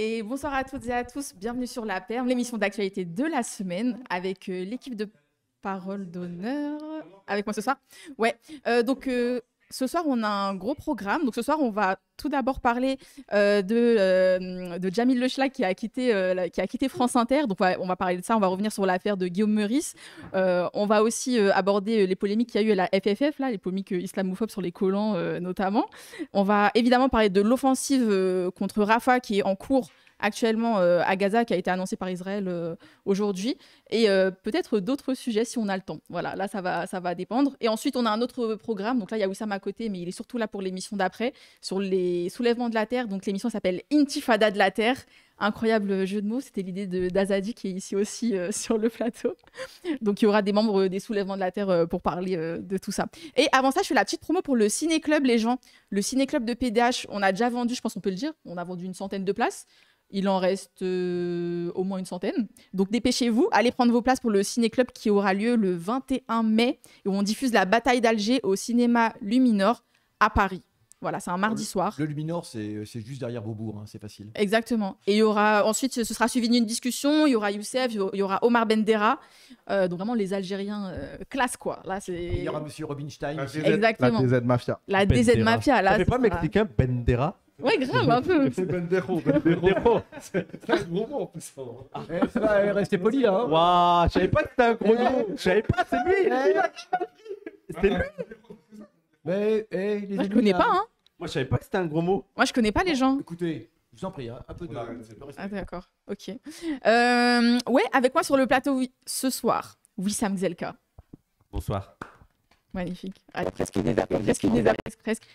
Et bonsoir à toutes et à tous, bienvenue sur La Perme, l'émission d'actualité de la semaine avec l'équipe de Parole d'honneur avec moi ce soir. Ouais, ce soir on a un gros programme. Donc ce soir on va tout d'abord parler de Djamil Lechlak qui a quitté France Inter. Donc on va parler de ça, on va revenir sur l'affaire de Guillaume Meurice. On va aussi aborder les polémiques qu'il y a eu à la FFF, là, les polémiques islamophobes sur les collants notamment. On va évidemment parler de l'offensive contre Rafah qui est en cours actuellement à Gaza, qui a été annoncé par Israël aujourd'hui, et peut-être d'autres sujets si on a le temps. Voilà, là ça va dépendre. Et ensuite on a un autre programme, donc là il y a Wissam à côté, mais il est surtout là pour l'émission d'après, sur les soulèvements de la Terre. Donc l'émission s'appelle Intifada de la Terre. Incroyable jeu de mots, c'était l'idée d'Azadi qui est ici aussi sur le plateau. Donc il y aura des membres des soulèvements de la Terre pour parler de tout ça. Et avant ça, je fais la petite promo pour le Ciné-Club, les gens. Le Ciné-Club de PDH, on a déjà vendu, je pense qu'on peut le dire, on a vendu une centaine de places. Il en reste au moins une centaine. Donc dépêchez-vous, allez prendre vos places pour le Ciné-Club qui aura lieu le 21 mai, et où on diffuse la bataille d'Alger au cinéma Luminor à Paris. Voilà, c'est un mardi soir. Le Luminor, c'est juste derrière Beaubourg, hein, c'est facile. Exactement. Et il y aura ensuite, ce sera suivi d'une discussion. Il y aura Youssef, il y aura Omar Bendera. Donc vraiment les Algériens classe quoi. Là c'est. Il y aura Monsieur Robinstein. Exactement. La DZ Mafia. La DZ Mafia. Là. Ça fait pas mexicain Bendera? Ouais, grave, un peu. C'est Bendero. C'est un gros mot en plus. Ça va rester poli là. Hein. Waouh, je savais pas que c'était un gros mot. Je savais pas, c'est lui. C'était lui. Mais les moi je connais pas hein. Moi je savais pas que c'était un gros mot. Moi je connais pas les gens. Écoutez, je vous en prie, hein, un peu de. Ah d'accord, ok. Ouais, avec moi sur le plateau ce soir, Wissam Gzelka. Bonsoir. Magnifique. Allez, presque.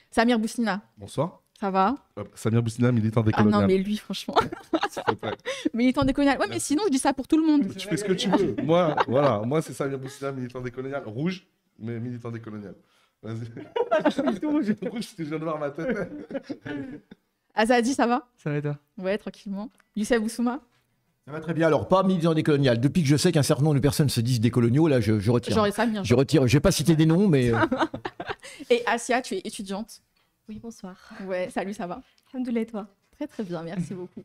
Samir Bouslina. Bonsoir. Ça va? Samir Bouslina, militant décolonial. Ah non, mais lui, franchement. Militant décolonial. Ouais, mais sinon, je dis ça pour tout le monde. Tu fais ce que tu veux. Moi, voilà. Moi, c'est Samir Bouslina, militant décolonial. Rouge, mais militant décolonial. Vas-y. Tout rouge, parce que je viens de voir ma tête. Azadi, ça va? Ça va et toi? Ouais, tranquillement. Youssef Boussouma? Ça va très bien. Alors, pas militant décolonial. Depuis que je sais qu'un certain nombre de personnes se disent décoloniaux, là, je retire. J'aurais Samir. Je retire. Je vais pas citer des noms, mais. Et Asia, tu es étudiante? Oui, bonsoir. Ouais, salut, ça va? Alhamdoulilah, et toi? Très très bien, merci beaucoup.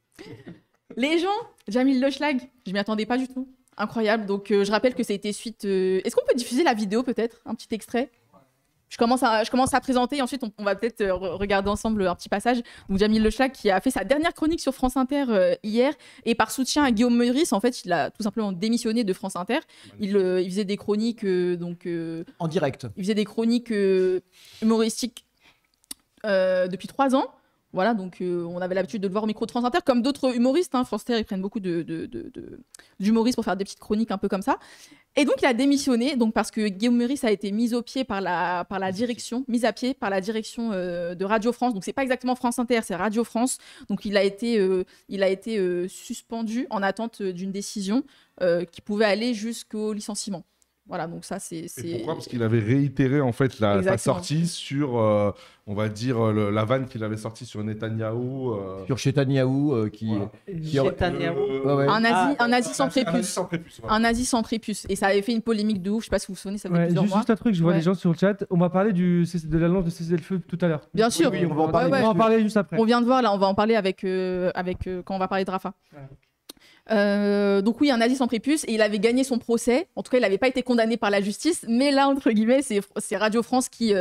Les gens, Djamil Lechlak, je m'y attendais pas du tout. Incroyable. Donc je rappelle que ça a été suite. Est-ce qu'on peut diffuser la vidéo peut-être? Un petit extrait? Je commence à présenter et ensuite on va peut-être regarder ensemble un petit passage. Donc Djamil Lechlak qui a fait sa dernière chronique sur France Inter hier, et par soutien à Guillaume Meurice, en fait, il a tout simplement démissionné de France Inter. Il faisait des chroniques en direct. Il faisait des chroniques humoristiques depuis 3 ans. Voilà, donc on avait l'habitude de le voir au micro de France Inter, comme d'autres humoristes. Hein. France Inter, ils prennent beaucoup d'humoristes pour faire des petites chroniques un peu comme ça. Et donc il a démissionné, donc parce que Guillaume Meurice a été mis à pied par la direction de Radio France. Donc c'est pas exactement France Inter, c'est Radio France. Donc il a été suspendu en attente d'une décision qui pouvait aller jusqu'au licenciement. Voilà, donc ça c'est. Et pourquoi? Parce qu'il avait réitéré en fait sa sortie sur, on va dire, la vanne qu'il avait sortie sur Netanyahou. Sur Netanyahou un nazi sans prépuce. Un nazi sans prépuce. Et ça avait fait une polémique de ouf, je sais pas si vous vous souvenez, ça fait plusieurs mois. Juste un truc, je vois les gens sur le chat. On m'a parlé de l'annonce de cessez-le-feu tout à l'heure. Bien sûr. Oui, on va en parler juste après. On vient de voir, là, on va en parler avec quand on va parler de Rafah. Ouais. Donc oui, un nazi sans prépuce, et il avait gagné son procès. En tout cas, il n'avait pas été condamné par la justice, mais là, entre guillemets, c'est Radio France qui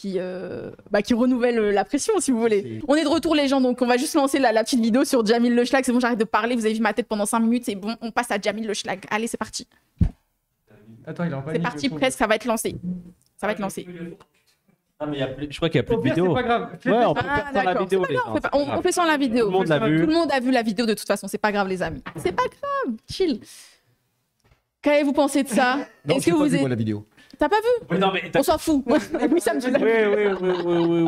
renouvelle la pression, si vous voulez. On est de retour, les gens, donc on va juste lancer la petite vidéo sur Djamil Lechlak. C'est bon, j'arrête de parler, vous avez vu ma tête pendant 5 minutes, c'est bon, on passe à Djamil Lechlak. Allez, c'est parti. Attends, c'est parti, presque, ça va être lancé. Ça va être lancé. Ah, mais je crois qu'il n'y a plus de vidéo. C'est pas grave. Ouais, on peut faire sans la vidéo. On fait sans la vidéo. Tout le monde l'a vu. Tout le monde a vu la vidéo de toute façon. C'est pas grave, les amis. C'est pas grave. Chill. Qu'avez-vous pensé de ça? Est-ce que vous avez vu la vidéo? T'as pas vu? Oui, non, mais on s'en fout. Oui, ça me dit.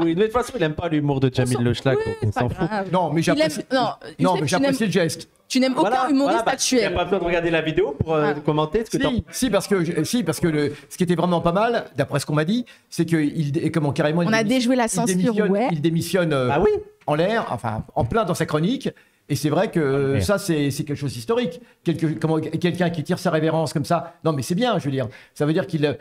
Oui. De toute façon, il n'aime pas l'humour de Djamil Lechlak, donc on s'en fout. Non, mais j'apprécie le geste. Tu n'aimes aucun humoriste actuel. Il n'y a pas besoin de regarder la vidéo pour commenter ce que tu Si, parce que ce qui était vraiment pas mal, d'après ce qu'on m'a dit, c'est que carrément. On a déjoué la censure, ouais. Il démissionne en l'air, enfin en plein dans sa chronique. Et c'est vrai que ça, c'est quelque chose d'historique. Quelqu'un qui tire sa révérence comme ça, non mais c'est bien, je veux dire. Ça veut dire qu'il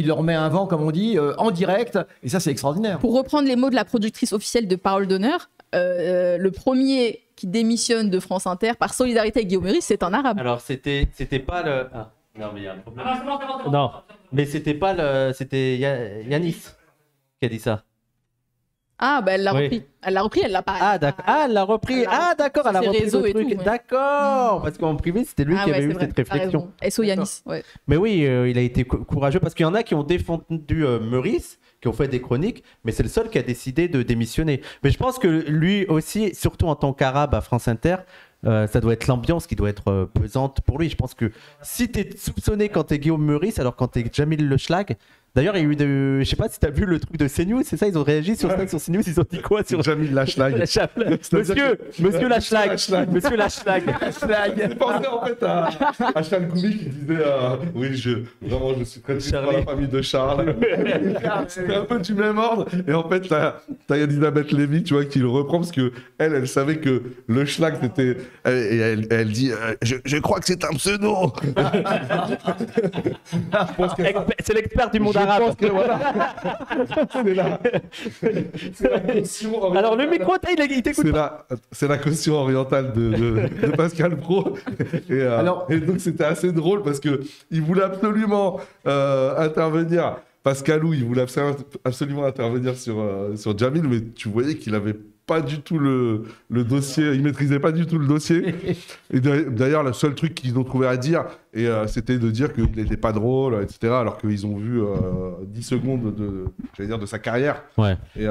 leur met un vent, comme on dit, en direct. Et ça, c'est extraordinaire. Pour reprendre les mots de la productrice officielle de Parole d'honneur, le premier qui démissionne de France Inter par solidarité avec Guillaume Meurice, c'est un arabe. Alors, c'était pas le. Ah, non, mais il y a un problème. Non, mais c'était pas le. C'était Yanis qui a dit ça. Ah, bah elle l'a Oui. repris. Elle l'a repris, elle l'a pas. Ah, d'accord. Ah, elle l'a repris. Ah, d'accord, elle a Sur ses repris réseaux le et truc. tout, ouais. D'accord. Parce qu'en privé, c'était lui Ah qui ouais, avait c'est eu vrai, cette t'as réflexion. raison. SO Yanis, ouais. Mais oui, il a été courageux parce qu'il y en a qui ont défendu Meurice, qui ont fait des chroniques, mais c'est le seul qui a décidé de démissionner. Mais je pense que lui aussi, surtout en tant qu'arabe à France Inter, ça doit être l'ambiance qui doit être pesante pour lui. Je pense que si tu es soupçonné quand tu es Guillaume Meurice, alors quand tu es Jamil Le Schlag, d'ailleurs, il y a eu je sais pas si tu as vu le truc de CNews, c'est ça, ils ont réagi sur ça, sur CNews, ils ont dit quoi sur Jamil Lachlag. Monsieur Lachlag. Monsieur Lachlag. J'ai pensé en fait à Charles Goumi qui disait oui, vraiment, je suis très triste pour la famille de Charles. C'était un peu du même ordre. Et en fait, t'as Elisabeth Lévy, tu vois, qui le reprend parce que elle savait que le Schlag c'était. Et elle dit je crois que c'est un pseudo. C'est l'expert du monde Je arabe. pense que voilà. C'est la caution. Alors le micro, il t'écoute. C'est la caution orientale de Pascal Pro. Et donc c'était assez drôle parce que il voulait absolument intervenir. Pascalou, il voulait absolument intervenir sur Jamil, mais tu voyais qu'il avait pas du tout le dossier, il maîtrisait pas du tout le dossier. Et d'ailleurs, le seul truc qu'ils ont trouvé à dire, c'était de dire qu'il n'était pas drôle, etc. Alors qu'ils ont vu 10 secondes de sa carrière. Ouais. Et,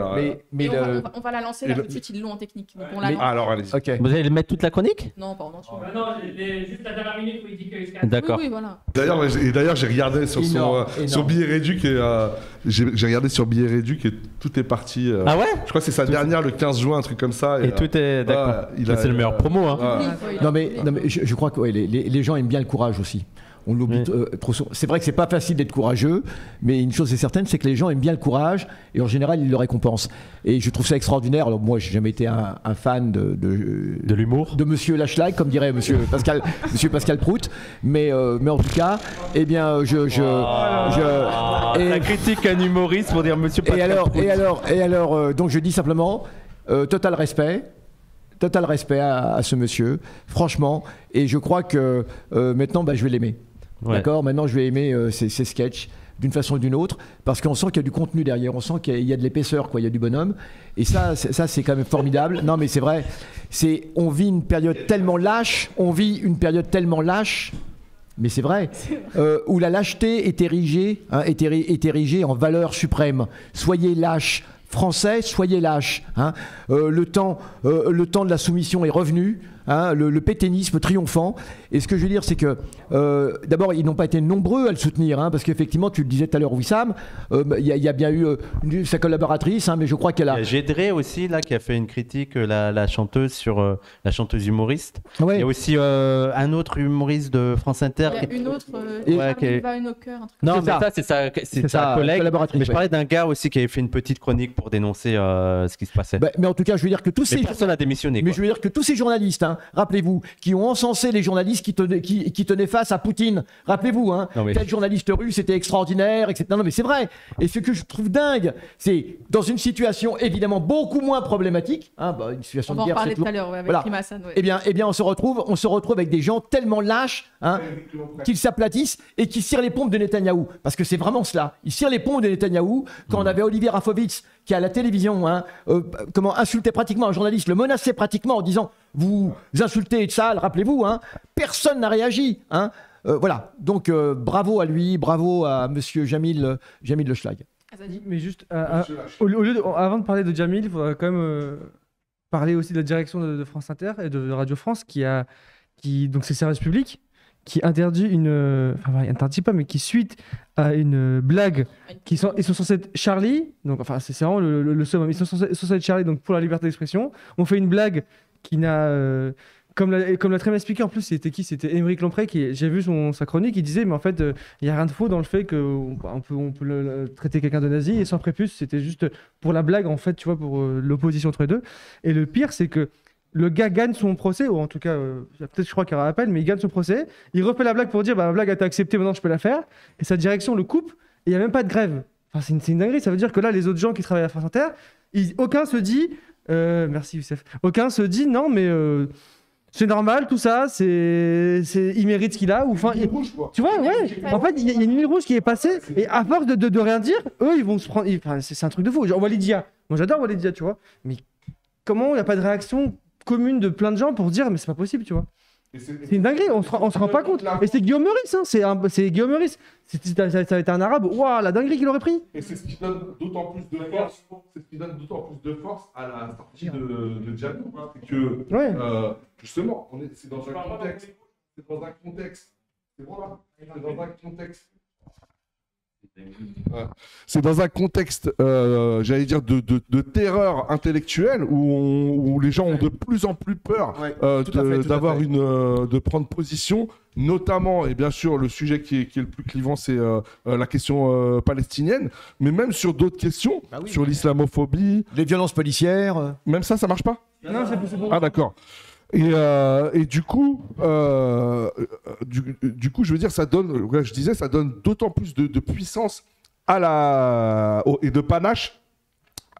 Mais on va la lancer là tout de suite, ils l'ont en technique. Donc on la lance. alors, allez-y. Ok. Vous allez mettre toute la chronique? Non, pas en entier. Non, juste la dernière minute où il dit que D'accord. Oui, voilà. D'ailleurs, j'ai regardé sur Énorme. Billet Réduc et j'ai regardé sur Billet Réduc et tout est parti. Ah ouais? Je crois que c'est sa dernière, le 15 juin, un truc comme ça. Et tout est d'accord. C'est le meilleur promo, hein. Ouais. Non mais je crois que ouais, les gens aiment bien le courage aussi. On l'oublie trop souvent. C'est vrai que c'est pas facile d'être courageux, mais une chose est certaine, c'est que les gens aiment bien le courage et en général ils le récompensent. Et je trouve ça extraordinaire. Alors moi, j'ai jamais été un fan De l'humour. de Monsieur Lachlag, comme dirait Monsieur Pascal Prout, mais en tout cas, eh bien, La critique un humoriste pour dire Monsieur Pascal et alors, donc je dis simplement, total respect à ce monsieur, franchement, et je crois que maintenant, je vais l'aimer. Ouais. D'accord. Maintenant, je vais aimer ces sketchs d'une façon ou d'une autre, parce qu'on sent qu'il y a du contenu derrière, on sent qu'il y a de l'épaisseur, quoi, il y a du bonhomme, et ça c'est quand même formidable. Non, mais c'est vrai, on vit une période tellement lâche, mais c'est vrai, où la lâcheté est érigée en valeur suprême. Soyez lâches. Français, soyez lâches. Hein. Le temps de la soumission est revenu. Hein, le pétainisme triomphant. Et ce que je veux dire, c'est que d'abord, ils n'ont pas été nombreux à le soutenir, hein, parce qu'effectivement, tu le disais tout à l'heure, Wissam, il y a bien eu sa collaboratrice, hein, mais je crois qu'elle a. Il y a Gédré aussi là qui a fait une critique, la chanteuse sur la chanteuse humoriste. Ouais. Il y a aussi un autre humoriste de France Inter. Il y a une autre, Ouais, Charlie Vanhoenacker, un truc. Non, C'est mais ça. c'est sa collègue. collaboratrice, Mais je ouais. parlais d'un gars aussi qui avait fait une petite chronique pour dénoncer ce qui se passait. Mais en tout cas, je veux dire que tous Mais ces. personne n'a démissionné. Mais Quoi. je veux dire que tous ces journalistes, hein, rappelez-vous, qui ont encensé les journalistes qui tenaient face à Poutine, rappelez-vous, hein, Non, mais- tel journaliste russe était extraordinaire, etc. Non, mais c'est vrai. Et ce que je trouve dingue, c'est dans une situation évidemment beaucoup moins problématique, hein, une situation On de va en guerre, parler c'est tout toujours- à l'heure, ouais, avec Voilà. Prima Hassan, ouais. Eh bien, on se retrouve avec des gens tellement lâches, hein, qu'ils s'aplatissent et qui cirent les pompes de Netanyahou. Parce que c'est vraiment cela. Ils cirent les pompes de Netanyahou. Quand on avait Olivier Rafovitz, qui à la télévision, hein, insultait pratiquement un journaliste, le menaçait pratiquement en disant « Vous insultez Tzal », rappelez-vous, hein, personne n'a réagi. Hein. Voilà. Donc, bravo à lui, bravo à monsieur Jamil Le Schlag. Azadi. Mais juste, avant de parler de Jamil, il faudrait quand même parler aussi de la direction de France Inter et de Radio France donc c'est le service public, qui interdit interdit pas, mais qui suite à une blague, ils sont censés être Charlie, donc enfin c'est vraiment le summum, ils sont censés être Charlie, donc pour la liberté d'expression, on fait une blague qui n'a... Comme l'a très bien expliqué, en plus, c'était qui? C'était Émeric Lompré, j'ai vu sa chronique, il disait, mais en fait, il n'y a rien de faux dans le fait qu'on peut traiter quelqu'un de nazi, et sans prépuce, c'était juste pour la blague, en fait, tu vois, pour l'opposition entre les deux. Et le pire, c'est que le gars gagne son procès, ou en tout cas, peut-être je crois qu'il y aura appel, mais il gagne son procès, il refait la blague pour dire, ma blague a été acceptée, maintenant je peux la faire, et sa direction le coupe, et il n'y a même pas de grève. Enfin, c'est une dinguerie, ça veut dire que là, les autres gens qui travaillent à France Inter, aucun se dit... Merci Youssef. Aucun se dit non, mais c'est normal tout ça, il mérite ce qu'il a. Ou, tu vois, ouais. En fait, il y a une ligne rouge qui est passée et à force de rien dire, eux, ils vont se prendre. C'est un truc de fou. Genre Walidia. Moi, j'adore Walidia, tu vois. Mais comment il n'y a pas de réaction commune de plein de gens pour se dire, mais c'est pas possible, tu vois. C'est une dinguerie, on se rend pas compte. Et c'est Guillaume Meurice, hein, c'est Guillaume Meurice. Ça avait été un arabe, waouh, la dinguerie qu'il aurait pris. Et c'est ce qui donne d'autant plus de force. C'est ce qui donne d'autant plus de force à la sortie de Jamil. C'est que justement, c'est dans un contexte. C'est dans un contexte. C'est bon là. C'est dans un contexte. C'est dans un contexte, j'allais dire, de terreur intellectuelle où les gens ont de plus en plus peur de prendre position, notamment, et bien sûr, le sujet qui est le plus clivant, c'est la question palestinienne, mais même sur d'autres questions, sur l'islamophobie. Les violences policières. Même ça marche pas ? Non, c'est bon. Ah, d'accord. Et du coup, je veux dire, ça donne d'autant plus de puissance et de panache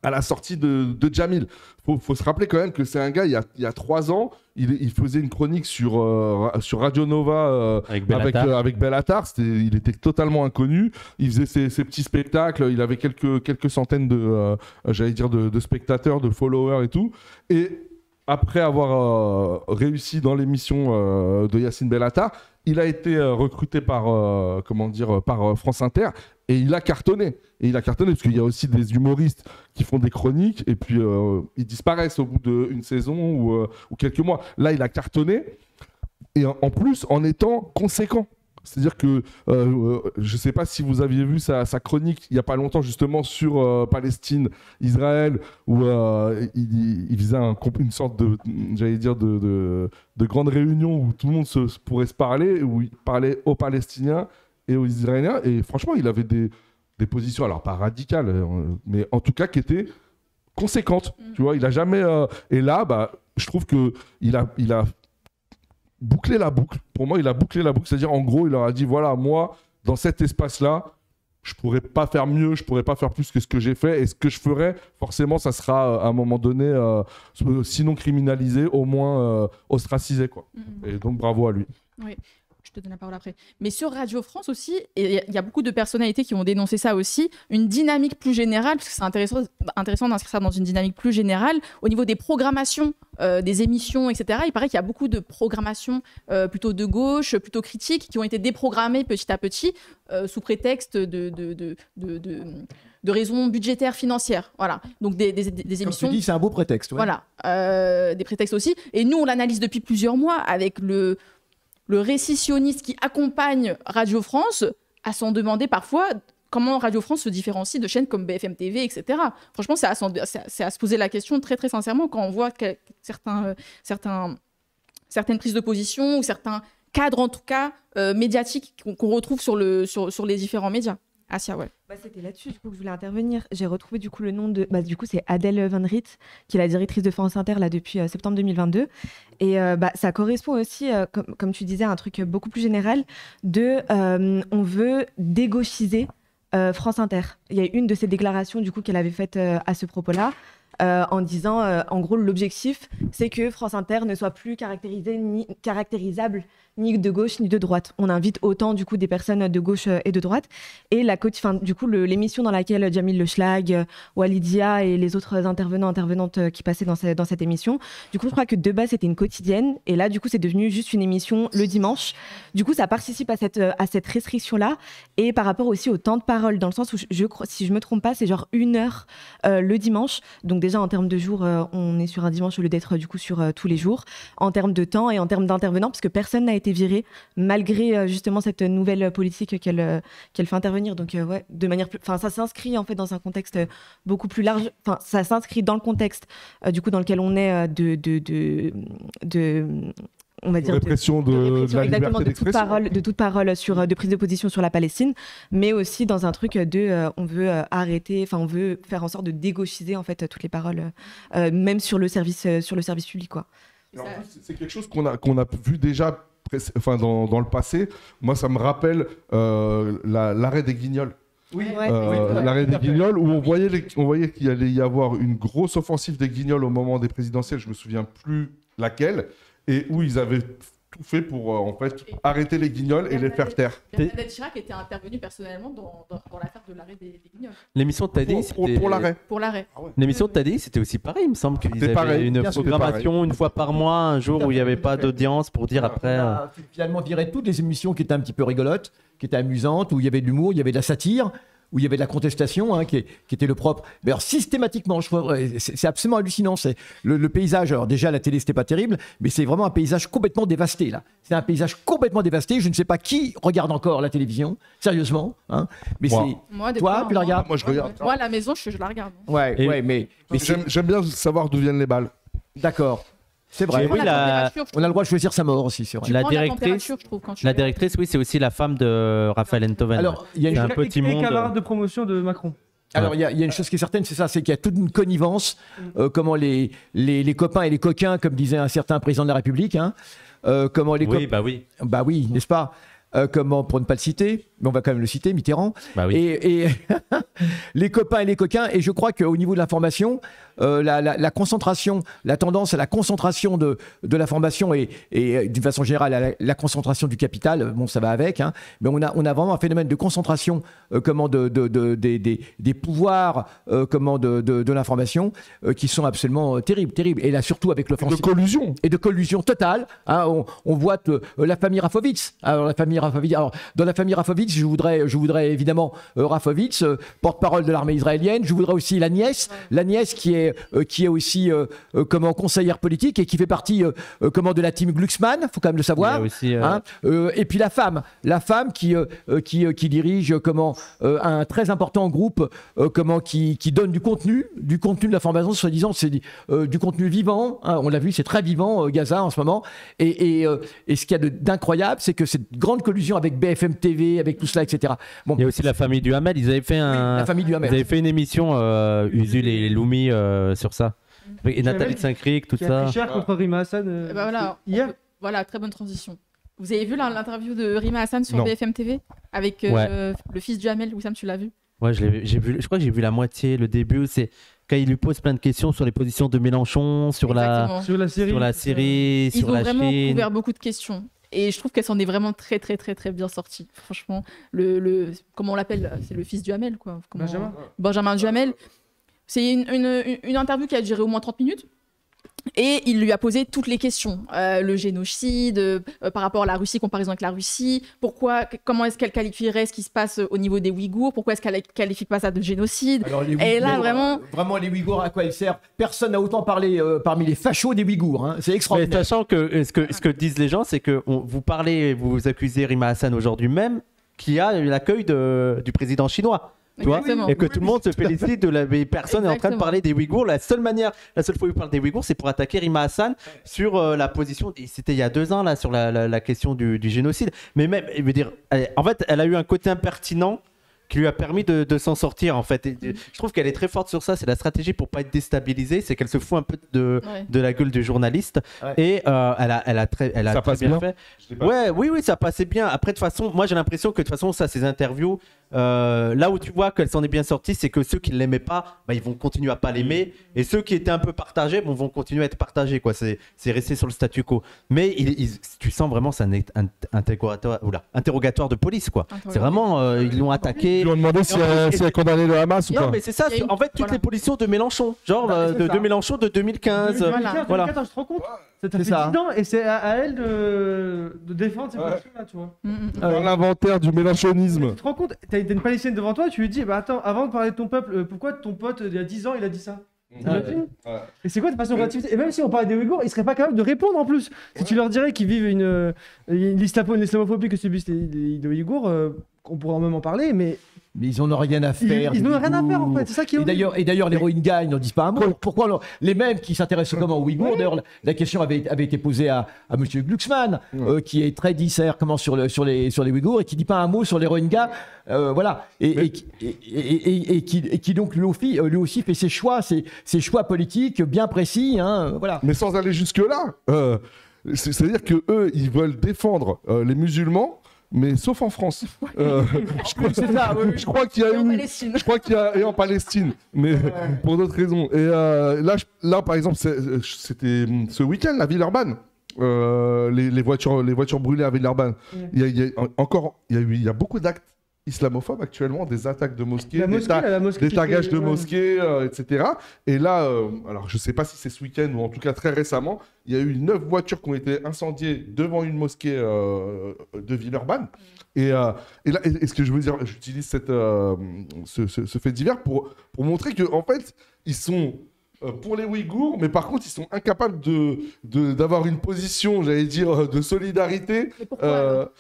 à la sortie de Jamil. Faut se rappeler quand même que c'est un gars, il y a 3 ans, il faisait une chronique sur Radio Nova avec Bellatar. Il était totalement inconnu. Il faisait ses petits spectacles. Il avait quelques centaines de spectateurs, de followers et tout. Et après avoir réussi dans l'émission de Yacine Bellatar, il a été recruté par France Inter et il a cartonné. Et il a cartonné parce qu'il y a aussi des humoristes qui font des chroniques et puis ils disparaissent au bout d'une saison ou quelques mois. Là, il a cartonné et en plus en étant conséquent. C'est-à-dire que je ne sais pas si vous aviez vu sa chronique il n'y a pas longtemps justement sur Palestine, Israël, où il faisait une sorte de grande réunion où tout le monde pourrait se parler, où il parlait aux Palestiniens et aux Israéliens. Et franchement, il avait des positions, alors pas radicales, mais en tout cas qui étaient conséquentes. Tu vois, il a jamais... Et là, je trouve qu'il a boucler la boucle. Pour moi, il a bouclé la boucle. C'est-à-dire, en gros, il leur a dit, voilà, moi, dans cet espace-là, je pourrais pas faire mieux, je pourrais pas faire plus que ce que j'ai fait. Et ce que je ferais, forcément, ça sera à un moment donné, sinon criminalisé, au moins ostracisé, quoi. Et donc, bravo à lui. Oui. Je te donne la parole après. Mais sur Radio France aussi, il y a beaucoup de personnalités qui ont dénoncé ça aussi, une dynamique plus générale, parce que c'est intéressant d'inscrire ça dans une dynamique plus générale, au niveau des programmations, des émissions, etc. Il paraît qu'il y a beaucoup de programmations plutôt de gauche, plutôt critiques, qui ont été déprogrammées petit à petit, sous prétexte de raisons budgétaires, financières. Voilà. Donc des émissions... Comme tu dis, c'est un beau prétexte. Ouais. Voilà. Des prétextes aussi. Et nous, on l'analyse depuis plusieurs mois avec le récit sioniste qui accompagne Radio France, à s'en demander parfois comment Radio France se différencie de chaînes comme BFM TV, etc. Franchement, c'est à se poser la question très, très sincèrement quand on voit que certaines prises de position ou certains cadres, en tout cas, médiatiques qu'on retrouve sur les différents médias. Assia, ouais. C'était là-dessus du coup, que je voulais intervenir. J'ai retrouvé du coup le nom de... du coup, c'est Adèle Van Riet, qui est la directrice de France Inter là, depuis septembre 2022. Et ça correspond aussi, comme tu disais, à un truc beaucoup plus général on veut dégauchiser France Inter. Il y a une de ces déclarations du coup, qu'elle avait faites à ce propos-là, en disant, en gros, l'objectif, c'est que France Inter ne soit plus caractérisable ni de gauche ni de droite. On invite autant du coup des personnes de gauche et de droite. Et du coup, l'émission dans laquelle Jamil Le Schlag, Walidia et les autres intervenantes qui passaient dans cette émission, du coup, je crois que de base c'était une quotidienne. Et là, du coup, c'est devenu juste une émission le dimanche. Du coup, ça participe à cette restriction-là. Et par rapport aussi au temps de parole, dans le sens où si je me trompe pas, c'est genre 1 heure le dimanche. Donc déjà en termes de jours, on est sur un dimanche au lieu d'être du coup sur tous les jours. En termes de temps et en termes d'intervenants, parce que personne n'a été viré malgré justement cette nouvelle politique qu'elle fait intervenir. Donc ouais, de manière plus, ça s'inscrit en fait dans un contexte beaucoup plus large. Enfin, ça s'inscrit dans le contexte du coup dans lequel on est on va dire répression de la exactement, liberté d'expression. de toute parole de prise de position sur la Palestine, mais aussi dans un truc on veut arrêter, on veut faire en sorte de dégauchiser en fait toutes les paroles, même sur le service public, quoi. En plus, c'est quelque chose qu'on a vu déjà dans le passé. Moi, ça me rappelle l'arrêt des Guignols. l'arrêt des Guignols, où on voyait qu'il allait y avoir une grosse offensive des Guignols au moment des présidentielles, je me souviens plus laquelle, et où ils avaient tout fait pour en fait arrêter les Guignols et les faire taire. Bernadette Chirac était intervenue personnellement dans l'affaire de l'arrêt des Guignols. L'émission de Tadi, Pour l'arrêt. Pour l'arrêt. L'émission de Tadi, c'était aussi pareil, il me semble qu'ils avaient pareil. une Bien sûr, programmation une fois par mois, un jour où il n'y avait pas d'audience pour dire après. On a finalement viré toutes les émissions qui étaient un petit peu rigolotes, qui étaient amusantes, où il y avait de l'humour, il y avait de la satire, où il y avait de la contestation, hein, qui était le propre. Mais alors, systématiquement, c'est absolument hallucinant. C'est le paysage. Alors, déjà, la télé, c'était pas terrible, mais c'est vraiment un paysage complètement dévasté, là. C'est un paysage complètement dévasté. Je ne sais pas qui regarde encore la télévision, sérieusement. Hein. Mais Moi, toi, tu la regardes? Moi, je regarde. Moi, à la maison, je la regarde. Ouais, mais J'aime bien savoir d'où viennent les balles. d'accord. C'est vrai. Oui, On a le droit de choisir sa mort aussi, c'est vrai. La directrice, oui, c'est aussi la femme de Raphaël Enthoven. Alors, il y a une C'est un petit monde. camarade de promotion de Macron. Alors, il y a une chose qui est certaine, c'est ça, c'est qu'il y a toute une connivence, comment les copains et les coquins, comme disait un certain président de la République, hein, comment les Oui, bah oui. Bah oui, n'est-ce pas? Comment, pour ne pas le citer, mais on va quand même le citer, Mitterrand. Bah oui. Et les copains et les coquins, et je crois qu'au niveau de l'information, la concentration, la tendance à la concentration de l'information et d'une façon générale à la concentration du capital, bon, ça va avec, hein, mais on a vraiment un phénomène de concentration des pouvoirs de l'information qui sont absolument terribles. Et là, surtout avec l'offensive. De collusion. Et de collusion totale. Hein, on voit la famille Rafovitz. Alors, dans la famille Rafovitz, je voudrais évidemment Rafovitz, porte-parole de l'armée israélienne. Je voudrais aussi la nièce qui est aussi conseillère politique et qui fait partie de la team Glucksmann, faut quand même le savoir. Aussi, hein, et puis la femme qui dirige un très important groupe qui donne du contenu de l'information, soi-disant c'est du contenu vivant. Hein, on l'a vu, c'est très vivant Gaza en ce moment. Et ce qu'il y a d'incroyable, c'est que cette grande collusion avec BFM TV, avec tout cela, etc. Bon, il y a aussi la famille du Hamel. Ils avaient fait la famille du Hamel. Ils avaient fait une émission Usul et Loumi sur ça. Et Nathalie Saint-Cric, tout qui ça. a pris cher contre Rima Hassan hier. Voilà, très bonne transition. Vous avez vu l'interview de Rima Hassan sur BFM TV avec le fils du Hamel, Wissam, tu l'as vu? Ouais, j'ai vu. Je crois que j'ai vu la moitié, le début. C'est quand il lui pose plein de questions sur les positions de Mélenchon, sur la série, Ils sur ont la vraiment Chine. couvert beaucoup de questions. Et je trouve qu'elle s'en est vraiment très très très très bien sortie. Franchement, comment on l'appelle? C'est le fils du Hamel, quoi. Benjamin Duhamel. C'est une interview qui a duré au moins 30 minutes. Et il lui a posé toutes les questions. Le génocide, par rapport à la Russie, comparaison avec la Russie. Comment est-ce qu'elle qualifierait ce qui se passe au niveau des Ouïghours? Pourquoi est-ce qu'elle ne qualifie pas ça de génocide? Alors, et là, vraiment les Ouïghours, à quoi ils servent? Personne n'a autant parlé parmi les fachos des Ouïghours. Hein. C'est extraordinaire. Mais sachant que ce que disent les gens, c'est que vous accusez Rima Hassan aujourd'hui même qui a l'accueil du président chinois. Tu vois, et que tout le monde se félicite de la personne est en train de parler des Ouïghours. La seule fois où il parle des Ouïghours, c'est pour attaquer Rima Hassan sur la position. C'était il y a 2 ans là sur la question du génocide. Mais même, je veux dire, en fait, elle a eu un côté impertinent qui lui a permis de s'en sortir en fait. Et je trouve qu'elle est très forte sur ça. C'est la stratégie pour pas être déstabilisée, c'est qu'elle se fout un peu de la gueule du journaliste. Ouais. Et elle a très bien fait. Oui, ça passait bien. Après de toute façon, moi j'ai l'impression que de toute façon ça, ces interviews, là où tu vois qu'elle s'en est bien sortie, c'est que ceux qui ne l'aimaient pas, ils vont continuer à pas l'aimer, et ceux qui étaient un peu partagés, vont continuer à être partagés, quoi. C'est resté sur le statu quo. Mais tu sens vraiment c'est un interrogatoire de police, quoi. C'est vraiment ils l'ont attaqué. Ils lui ont demandé si elle condamnait le Hamas ou pas. Non, mais c'est ça. En fait, toutes les positions de Mélenchon, genre de Mélenchon de 2015. Voilà. Tu te rends compte? Ça fait 10 ans et c'est à elle de défendre ces positions-là, tu vois. Dans l'inventaire du mélenchonisme. Tu te rends compte? T'as une Palestinienne devant toi, tu lui dis, attends, avant de parler de ton peuple, pourquoi ton pote, il y a 10 ans, il a dit ça? Et c'est quoi ta façon de relativité? Et même si on parlait des Ouïghours, ils seraient pas capables de répondre en plus. Si tu leur dirais qu'ils vivent une islamophobie que subissent les Ouïghours, on pourrait même en parler, mais ils n'en ont rien à faire. Ils n'ont rien à faire en fait, c'est ça qui est et d'ailleurs, les Rohingyas, ils n'en disent pas un mot. Pourquoi les mêmes qui s'intéressent comment aux Ouïghours? D'ailleurs, la question avait été posée à M. Glucksmann, qui est très disert sur les Ouïghours et qui ne dit pas un mot sur les Rohingyas. Voilà. Et qui donc lui aussi fait ses choix politiques bien précis. Hein, voilà. Mais sans aller jusque-là, c'est-à-dire qu'eux, ils veulent défendre les musulmans. mais sauf en France. Je crois qu'il y a Et en eu. Palestine. Je crois qu'il y a et en Palestine, mais pour d'autres raisons. Et là, par exemple, c'était ce week-end, la Villeurbanne. Les voitures brûlées à Villeurbanne. Il y a beaucoup d'actes islamophobes actuellement, des attaques de mosquées, des tagages de mosquées, etc. Et là, alors je ne sais pas si c'est ce week-end ou en tout cas très récemment, il y a eu 9 voitures qui ont été incendiées devant une mosquée de Villeurbanne. Et là, ce que je veux dire, j'utilise ce fait divers pour montrer que en fait, ils sont pour les Ouïghours, mais par contre, ils sont incapables d'avoir une position, j'allais dire, de solidarité. Mais pourquoi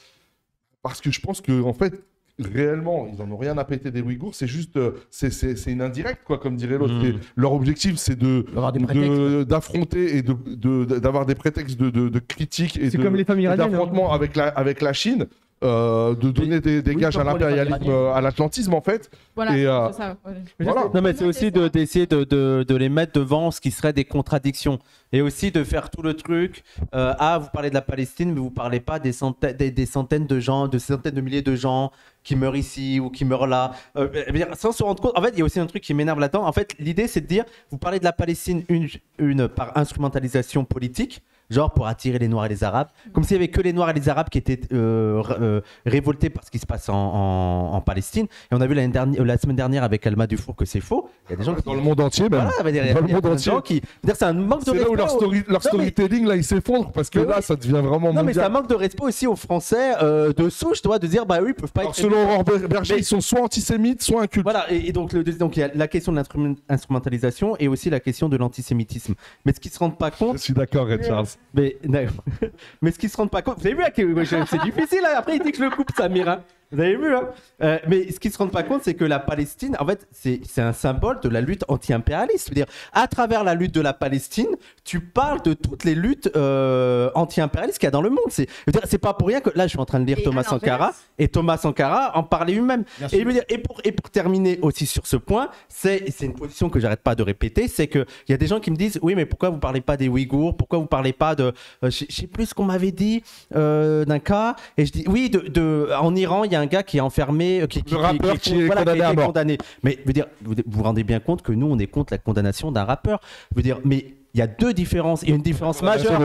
Parce que je pense que en fait, réellement, ils n'en ont rien à péter des Ouïghours. C'est juste, c'est une indirecte, quoi, comme dirait l'autre. Leur objectif, c'est d'affronter et d'avoir des prétextes de critique et comme les familles iraniennes, d'affrontement avec la Chine. De donner des gages à l'impérialisme, à l'atlantisme en fait. Voilà, Et, c'est ça. Ouais. voilà. Non, mais c'est aussi d'essayer de les mettre devant ce qui serait des contradictions. Et aussi de faire tout le truc. Vous parlez de la Palestine, mais vous parlez pas des centaines de gens, de centaines de milliers de gens qui meurent ici ou qui meurent là. Sans se rendre compte. En fait, il y a aussi un truc qui m'énerve là-dedans. En fait, l'idée, c'est de dire, vous parlez de la Palestine une par instrumentalisation politique. Genre pour attirer les Noirs et les Arabes. Comme s'il n'y avait que les Noirs et les Arabes qui étaient révoltés par ce qui se passe en Palestine. Et on a vu la semaine dernière avec Alma Dufour que c'est faux. Il y a des gens Dans le monde entier, même. Voilà, il y a des gens qui... C'est un manque de respect. C'est là où leur storytelling, là, il s'effondre parce que là, ça devient vraiment mondial. Non, mais c'est un manque de respect aussi aux Français de souche, tu vois, de dire, bah oui, ils peuvent pas Alors, être... selon Aurore Berger, ils sont soit antisémites, soit incultes. Voilà, et donc il y a la question de l'instrumentalisation et aussi la question de l'antisémitisme. Mais ce qu'ils se rendent pas compte... Je suis d'accord, Red Charles. Mais ce qu'ils se rendent pas compte... Vous avez vu, c'est difficile, hein. Après il dit que je le coupe, Samir. Hein. Vous avez vu, hein. Mais ce qu'ils se rendent pas compte, c'est que la Palestine, en fait, c'est un symbole de la lutte anti-impérialiste. C'est-à-dire, à travers la lutte de la Palestine, tu parles de toutes les luttes anti-impérialistes qu'il y a dans le monde. C'est pas pour rien que là, je suis en train de lire Thomas Sankara, et Thomas Sankara en parlait lui-même. Et pour terminer aussi sur ce point, c'est une position que j'arrête pas de répéter, c'est qu'il y a des gens qui me disent, oui, mais pourquoi vous parlez pas des Ouïghours? Pourquoi vous parlez pas de... je sais plus ce qu'on m'avait dit d'un cas. Et je dis, oui, en Iran, il y a un gars qui est enfermé, qui est condamné. Mais vous vous rendez bien compte que nous, on est contre la condamnation d'un rappeur. Mais il y a deux différences. Il y a une différence majeure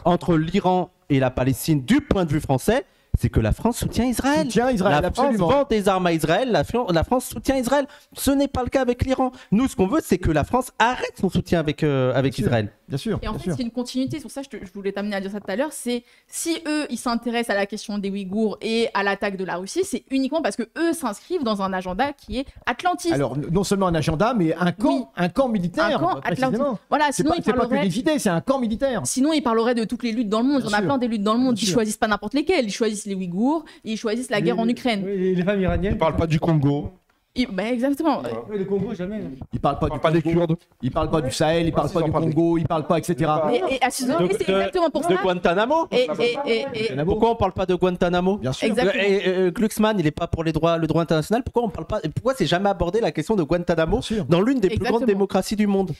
entre l'Iran et la Palestine du point de vue français. C'est que la France soutient Israël. La France vend des armes à Israël, la France soutient Israël. Ce n'est pas le cas avec l'Iran. Nous, ce qu'on veut, c'est que la France arrête son soutien avec Israël. Bien sûr. Et en fait, c'est une continuité. Sur ça, je voulais t'amener à dire ça tout à l'heure. C'est si eux, ils s'intéressent à la question des Ouïghours et à l'attaque de la Russie, c'est uniquement parce que eux s'inscrivent dans un agenda qui est atlantiste. Alors, non seulement un agenda, mais un camp militaire. Un camp atlantiste. Voilà, sinon, c'est pas que des idées, c'est un camp militaire. Sinon, ils parleraient de toutes les luttes dans le monde. Il y en a plein des luttes dans le monde. Ils choisissent pas n'importe lesquelles. Ils choisissent les Ouïghours et ils choisissent la guerre en Ukraine. Oui, les femmes iraniennes. Ils parlent pas du Congo. Exactement. Oui, le Congo, jamais. Ils parlent pas des Kurdes. Ils parlent pas du Sahel, ils parlent pas du Congo, ils parlent pas, etc. Et c'est exactement pour ça. De Guantanamo. Pourquoi on parle pas de Guantanamo? Bien sûr. Et Glucksmann, il est pas pour le droit international. Pourquoi on parle pas? Pourquoi c'est jamais abordé la question de Guantanamo dans l'une des plus grandes démocraties du monde?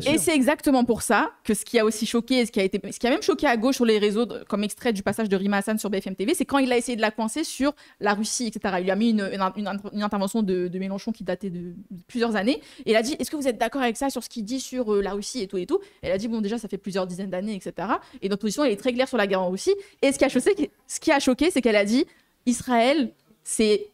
Et c'est exactement pour ça que ce qui a aussi choqué, ce qui a même choqué à gauche sur les réseaux, comme extrait du passage de Rima Hassan sur BFM TV, c'est quand il a essayé de la coincer sur la Russie, etc. Il lui a mis une intervention de Mélenchon qui datait de plusieurs années, et il a dit, est-ce que vous êtes d'accord avec ça sur ce qu'il dit sur la Russie et tout et tout? Et elle a dit, bon, déjà ça fait plusieurs dizaines d'années, etc. Et notre position elle est très claire sur la guerre en Russie. Et ce qui a choqué, c'est qu'elle a dit, Israël c'est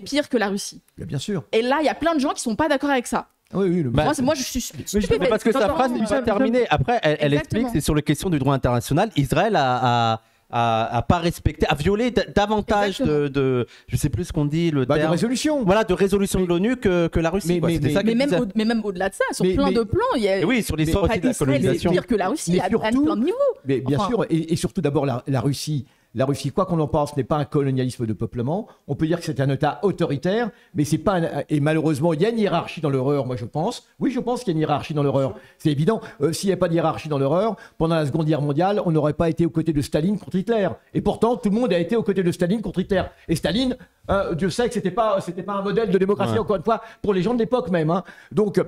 pire que la Russie. Bien sûr. Et là il y a plein de gens qui sont pas d'accord avec ça. Oui, moi je suis stupéfaite. Parce que sa phrase n'est pas terminée. Après elle explique, c'est sur les questions du droit international. Israël a pas respecté, a violé davantage de je sais plus ce qu'on dit, le terme de résolution. Voilà, de résolution de l'ONU que la Russie. Mais même au-delà de ça, sur plein de plans, il y a. Oui, sur l'histoire aussi de la colonisation. C'est pire que la Russie à plein de niveaux. Mais bien sûr, et surtout d'abord la Russie. La Russie, quoi qu'on en pense, n'est pas un colonialisme de peuplement. On peut dire que c'est un État autoritaire, mais c'est pas et malheureusement, il y a une hiérarchie dans l'horreur, moi je pense. Oui, je pense qu'il y a une hiérarchie dans l'horreur. C'est évident. S'il n'y a pas de hiérarchie dans l'horreur, pendant la Seconde Guerre mondiale, on n'aurait pas été aux côtés de Staline contre Hitler. Et pourtant, tout le monde a été aux côtés de Staline contre Hitler. Et Staline, Dieu sait que c'était pas un modèle de démocratie, encore une fois, pour les gens de l'époque même. Hein. Donc,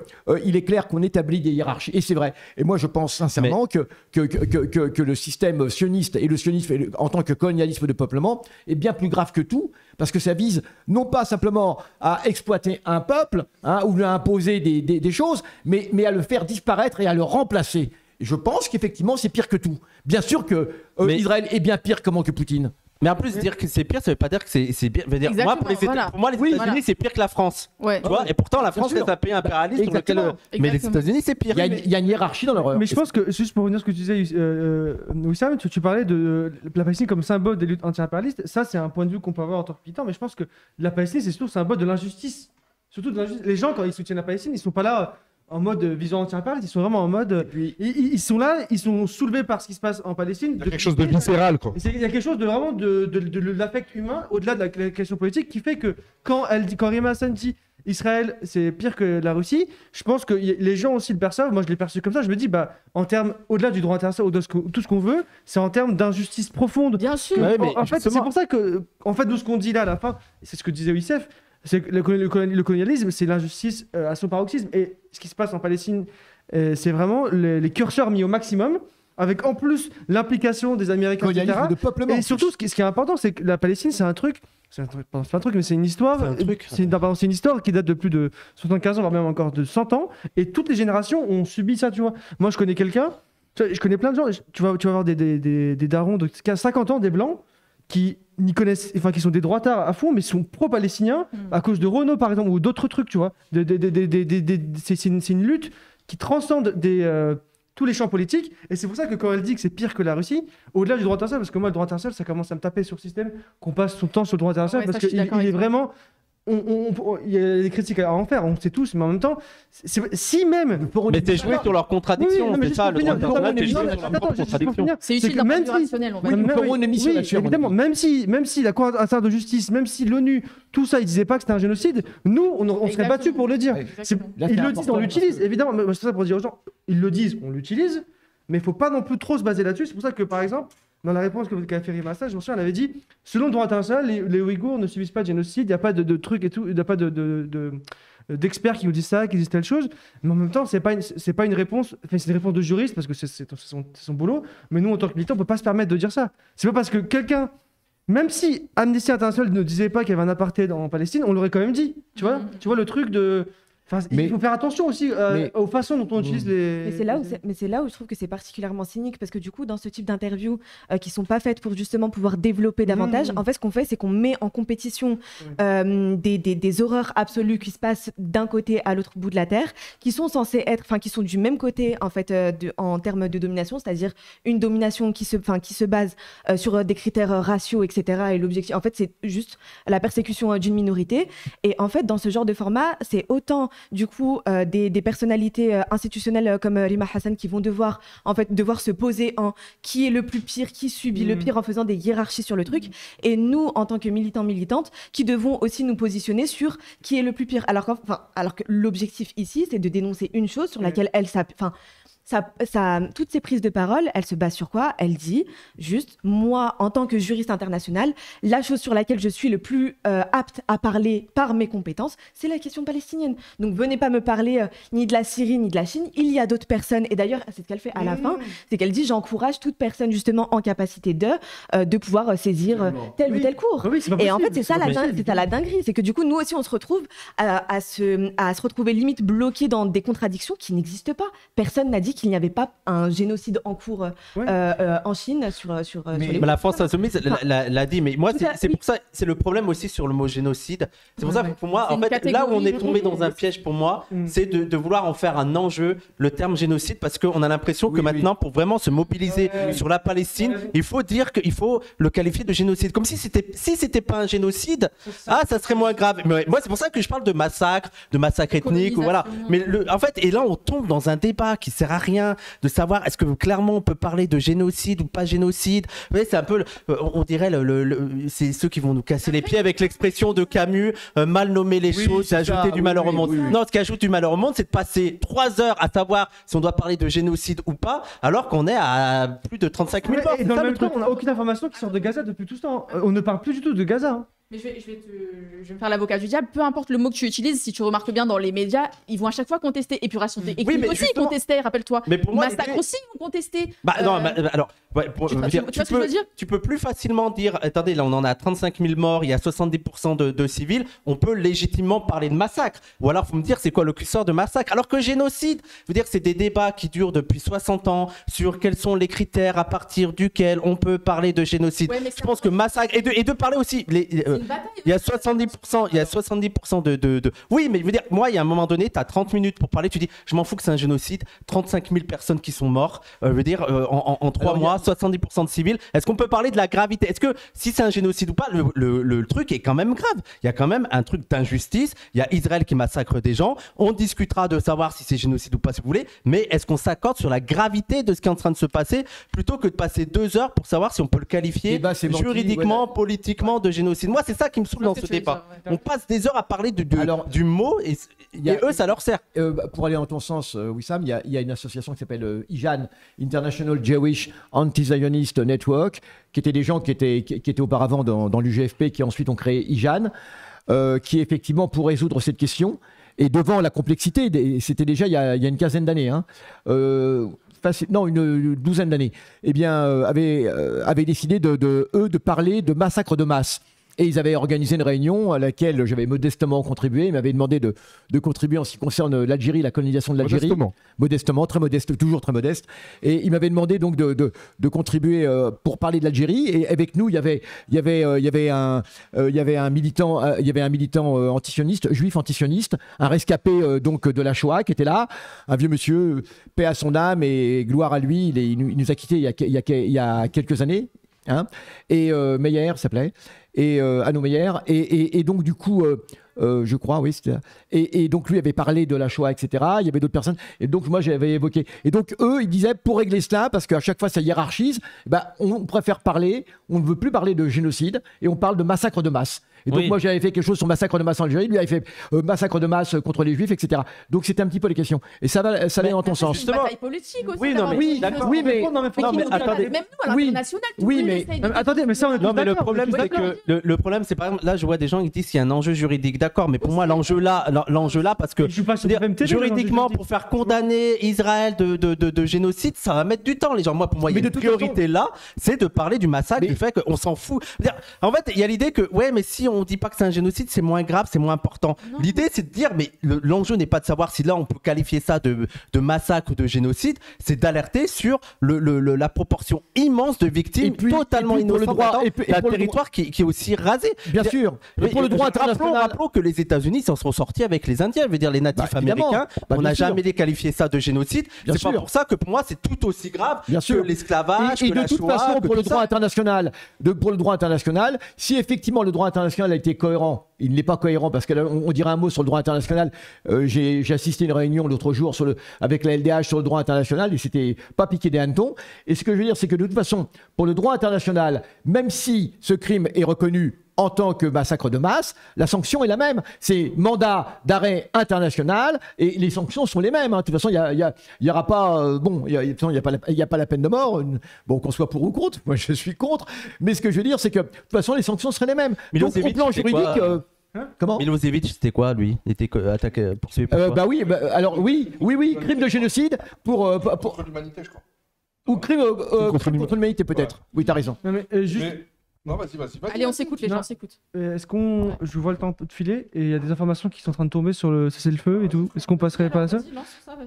il est clair qu'on établit des hiérarchies. Et c'est vrai. Et moi, je pense sincèrement que le système sioniste et le sionisme en tant que colonialisme de peuplement est bien plus grave que tout, parce que ça vise non pas simplement à exploiter un peuple ou à imposer des choses, mais à le faire disparaître et à le remplacer. Je pense qu'effectivement, c'est pire que tout. Bien sûr que Israël est bien pire que Poutine. Mais en plus, dire que c'est pire, ça veut pas dire que c'est bien. Dire, pour moi, les États-Unis, c'est pire que la France. Ouais. Tu vois, et pourtant, la France est un pays impérialiste sur lequel. Mais les États-Unis, c'est pire. Il y a une hiérarchie dans leur. Mais je pense que, juste pour revenir à ce que tu disais, Wissam, tu parlais de la Palestine comme symbole des luttes anti-impérialistes. Ça, c'est un point de vue qu'on peut avoir en tant que militant. Mais je pense que la Palestine, c'est surtout symbole de l'injustice. Surtout de l'injustice. Les gens, quand ils soutiennent la Palestine, ils sont pas là en mode vision anti-impérialiste, ils sont vraiment en mode. Ils sont là, ils sont soulevés par ce qui se passe en Palestine. Il y a quelque chose de viscéral, quoi. Il y a quelque chose de vraiment de l'affect humain, au-delà de la question politique, qui fait que quand Rima Hassan dit Israël, c'est pire que la Russie, je pense que les gens aussi le perçoivent. Moi, je l'ai perçu comme ça. Je me dis, en termes, au-delà du droit international, au-delà de tout ce qu'on veut, c'est en termes d'injustice profonde. Bien sûr. En fait, c'est pour ça que, de ce qu'on dit là à la fin, c'est ce que disait Youssef. C'est que le colonialisme, c'est l'injustice à son paroxysme. Et ce qui se passe en Palestine, c'est vraiment les curseurs mis au maximum, avec en plus l'implication des Américains, etc. De peuplement. Et surtout, ce qui est important, c'est que la Palestine, c'est une histoire. C'est une histoire qui date de plus de 75 ans, voire même encore de 100 ans. Et toutes les générations ont subi ça, tu vois. Moi, je connais quelqu'un, je connais plein de gens. Tu vas avoir des darons de 50 ans, des blancs, qui sont des droitards à fond, mais sont pro-palestiniens à cause de Renault, par exemple, ou d'autres trucs, tu vois. C'est une lutte qui transcende tous les champs politiques, et c'est pour ça que quand elle dit que c'est pire que la Russie, au-delà du droit international, parce que moi, le droit international, ça commence à me taper sur le système, qu'on passe son temps sur le droit international, parce qu'il est vraiment... Il y a des critiques à en faire, on sait tous, mais en même temps, si même. Mais t'es joué sur leurs contradictions, c'est ça le droit international, t'es joué sur leurs contradictions. C'est utile d'un point de vue rationnel, on va dire. Nous ferons une émission là-dessus. Évidemment, même si la Cour internationale de justice, même si l'ONU, tout ça, ils disaient pas que c'était un génocide, nous, on serait battus pour le dire. Ils le disent, on l'utilise, évidemment. C'est ça pour dire aux gens, ils le disent, on l'utilise, mais il faut pas non plus trop se baser là-dessus. C'est pour ça que, par exemple, dans la réponse qu'a fait Rima Hassan, je me souviens, elle avait dit selon le droit international, les Ouïghours ne subissent pas de génocide, il n'y a pas de trucs et tout, il n'y a pas d'experts qui nous disent ça, qui disent telle chose. Mais en même temps, c'est pas une réponse, enfin, c'est une réponse de juriste parce que c'est son boulot. Mais nous, en tant que militants, on ne peut pas se permettre de dire ça. C'est pas parce que quelqu'un, même si Amnesty International ne disait pas qu'il y avait un apartheid en Palestine, on l'aurait quand même dit. Tu vois le truc de. Il faut faire attention aussi aux façons dont on utilise les. Mais c'est là où je trouve que c'est particulièrement cynique parce que du coup, dans ce type d'interviews qui sont pas faites pour justement pouvoir développer davantage, en fait, ce qu'on fait, c'est qu'on met en compétition des horreurs absolues qui se passent d'un côté à l'autre bout de la terre, qui sont censées être, qui sont du même côté en fait en termes de domination, c'est-à-dire une domination qui se base sur des critères raciaux, etc. Et l'objectif, en fait, c'est juste la persécution d'une minorité. Et en fait, dans ce genre de format, c'est autant du coup des personnalités institutionnelles comme Rima Hassan qui vont devoir se poser en qui est le plus pire, qui subit le pire en faisant des hiérarchies sur le truc, et nous en tant que militants militantes qui devons aussi nous positionner sur qui est le plus pire, alors que l'objectif ici c'est de dénoncer une chose sur laquelle toutes ces prises de parole, elles se basent sur quoi? Elle dit juste, moi, en tant que juriste international, la chose sur laquelle je suis le plus apte à parler par mes compétences, c'est la question palestinienne. Donc, venez pas me parler ni de la Syrie, ni de la Chine. Il y a d'autres personnes. Et d'ailleurs, c'est ce qu'elle fait à la fin, c'est qu'elle dit, j'encourage toute personne justement en capacité de pouvoir saisir tel ou tel cours. Et en fait, c'est ça la dinguerie. C'est que du coup, nous aussi, on se retrouve à se retrouver limite bloqués dans des contradictions qui n'existent pas. Personne n'a dit qu'il n'y avait pas un génocide en cours en Chine sur les... La France insoumise l'a dit, mais moi c'est pour ça, c'est le problème aussi sur le mot génocide. C'est pour ça que pour moi, en fait, là où on est tombé dans un piège pour moi, c'est de vouloir en faire un enjeu, le terme génocide, parce qu'on a l'impression que maintenant, pour vraiment se mobiliser sur la Palestine, il faut dire qu'il faut le qualifier de génocide. Comme si c'était pas un génocide, ça serait moins grave. Mais moi, c'est pour ça que je parle de massacre ethnique, ou voilà. Mais en fait, et là, on tombe dans un débat qui sert à rien de savoir est-ce que clairement on peut parler de génocide ou pas génocide. Vous voyez, c'est un peu, on dirait, c'est ceux qui vont nous casser les pieds avec l'expression de Camus, mal nommer les choses, ajouter du malheur au monde. Non, ce qui ajoute du malheur au monde, c'est de passer 3 heures à savoir si on doit parler de génocide ou pas, alors qu'on est à plus de 35 000 morts. Et dans le même temps, on n'a aucune information qui sort de Gaza depuis tout ce temps. On ne parle plus du tout de Gaza. Mais je vais me faire l'avocat du diable. Peu importe le mot que tu utilises, si tu remarques bien dans les médias, ils vont à chaque fois contester. Épuration des Oui, mais aussi, ils justement- contestaient, rappelle-toi. Mais pour moi, Massacre l'idée- aussi, ils vont contester. Non, alors, ouais, tu vois ce que je veux dire? tu peux plus facilement dire, attendez, là on en a 35 000 morts, il y a 70% de civils, on peut légitimement parler de massacre. Ou alors, faut me dire, c'est quoi le curseur de massacre? Alors que génocide, je veux dire, c'est des débats qui durent depuis 60 ans sur quels sont les critères à partir duquel on peut parler de génocide. Ouais, mais Je pense que massacre, et de parler aussi, C'est une bataille. il y a 70% de... Oui, mais je veux dire, moi, il y a un moment donné, tu as 30 minutes pour parler, tu dis, je m'en fous que c'est un génocide, 35 000 personnes qui sont mortes, je veux dire, en 3 Alors, mois, 70% de civils. Est-ce qu'on peut parler de la gravité? Est-ce que, si c'est un génocide ou pas, le truc est quand même grave. Il y a quand même un truc d'injustice, il y a Israël qui massacre des gens, on discutera de savoir si c'est génocide ou pas, si vous voulez, mais est-ce qu'on s'accorde sur la gravité de ce qui est en train de se passer, plutôt que de passer 2 heures pour savoir si on peut le qualifier Débat sémantique, juridiquement, ouais. politiquement de génocide? Moi, c'est ça qui me saoule Je vois dans ce ce que tu veux débat. dire, ouais. On passe des heures à parler Alors, du mot et eux, ça leur sert. Pour aller dans ton sens, Wissam, il y a une association qui s'appelle IJAN, International Jewish Anti-Zionist Network, qui étaient des gens qui étaient auparavant dans l'UGFP, qui ensuite ont créé IJAN, qui est effectivement pour résoudre cette question. Et devant la complexité, c'était déjà il y a une quinzaine d'années, hein, une douzaine d'années, eh bien, avaient décidé de parler de massacre de masse. Et ils avaient organisé une réunion à laquelle j'avais modestement contribué. Ils m'avaient demandé de contribuer en ce qui concerne l'Algérie, la colonisation de l'Algérie. Modestement, très modeste, toujours très modeste. Et ils m'avaient demandé donc de contribuer pour parler de l'Algérie. Et avec nous, il y avait un militant antisioniste, juif antisioniste, un rescapé donc de la Shoah qui était là, un vieux monsieur, paix à son âme et gloire à lui. Il nous a quittés il y a quelques années. Hein, et Meyer s'appelait, et Hanno Meyer, et donc du coup, je crois, oui, c'était. Et donc lui avait parlé de la Shoah, etc. Il y avait d'autres personnes, et donc moi j'avais évoqué. Et donc eux, ils disaient pour régler cela, parce qu'à chaque fois ça hiérarchise, on préfère parler, on ne veut plus parler de génocide, et on parle de massacre de masse. Et donc moi j'avais fait quelque chose sur massacre de masse en Algérie, lui avait fait massacre de masse contre les juifs, etc. Donc c'était un petit peu les questions. Et ça allait dans ton sens. C'est une bataille politique aussi. Oui, non, mais Oui, d'accord. oui, mais attendez. Même nous, à Oui. l'international, tout Oui, le monde mais- essaye de- Attendez, mais ça on est Non, tous mais le d'accord, problème, on est c'est tous d'accord. que le problème, c'est par exemple, là, je vois des gens qui disent qu'il y a un enjeu juridique. D'accord, mais pour moi, l'enjeu là, parce que Je suis pas sur dire, BFM TV, juridiquement, l'enjeu pour faire condamner Israël de génocide, ça va mettre du temps. Les gens, moi, pour moi, il y a Mais une de toute priorité là, c'est de parler du massacre, Mais- du fait qu'on s'en fout. Dire, en fait, il y a l'idée que, ouais, mais si on dit pas que c'est un génocide, c'est moins grave, c'est moins important. Non. L'idée, c'est de dire, mais l'enjeu n'est pas de savoir si là, on peut qualifier ça de massacre ou de génocide, c'est d'alerter sur la proportion immense de victimes Et puis- totalement et puis pour le innocentes droit- là-dedans, et puis- et d'un pour le territoire qui est aussi rasé. Bien sûr. Et pour le droit international. Rappelons que les États-Unis s'en sont sortis avec les Indiens. Je veux dire, les natifs évidemment. américains, Bah, on bien n'a sûr. jamais qualifié ça de génocide. Bien C'est pas sûr. pour ça que pour moi, c'est tout aussi grave Bien que sûr. l'esclavage, Et que de la toute Shoah, façon, que pour le tout droit ça. international, si effectivement le droit international a été cohérent, il n'est pas cohérent parce qu'on dirait un mot sur le droit international. J'ai assisté à une réunion l'autre jour avec la LDH sur le droit international et c'était pas piqué des hannetons. Et ce que je veux dire, c'est que de toute façon, pour le droit international, même si ce crime est reconnu en tant que massacre de masse, la sanction est la même. C'est mandat d'arrêt international et les sanctions sont les mêmes. Hein. De toute façon, il y aura pas, il y a pas la peine de mort. Bon, qu'on soit pour ou contre, moi je suis contre. Mais ce que je veux dire, c'est que de toute façon, les sanctions seraient les mêmes. Donc, au Milosevic, plan c'était juridique, quoi comment Milosevic, c'était quoi, lui? Il était attaqué, poursuivi pour quoi? Bah oui, alors oui, crime de génocide Contre l'humanité, je crois. ou crime contre l'humanité peut-être. Oui, t'as raison. Non, mais juste, Mais... Non, vas-y. Allez, on s'écoute, les Non. gens s'écoutent. est-ce qu'on. Je vois le temps de filer et il y a des informations qui sont en train de tomber sur le cessez-le-feu et tout. Est-ce qu'on passerait pas à ça?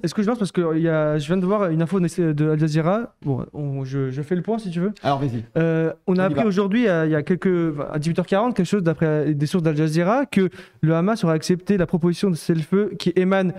Est-ce que je lance parce que je viens de voir une info de Al Jazeera. Bon, je fais le point si tu veux. Alors vas-y. On a y appris va. aujourd'hui, à 18h40, quelque chose d'après des sources d'Al Jazeera, que le Hamas aurait accepté la proposition de cessez-le-feu qui émane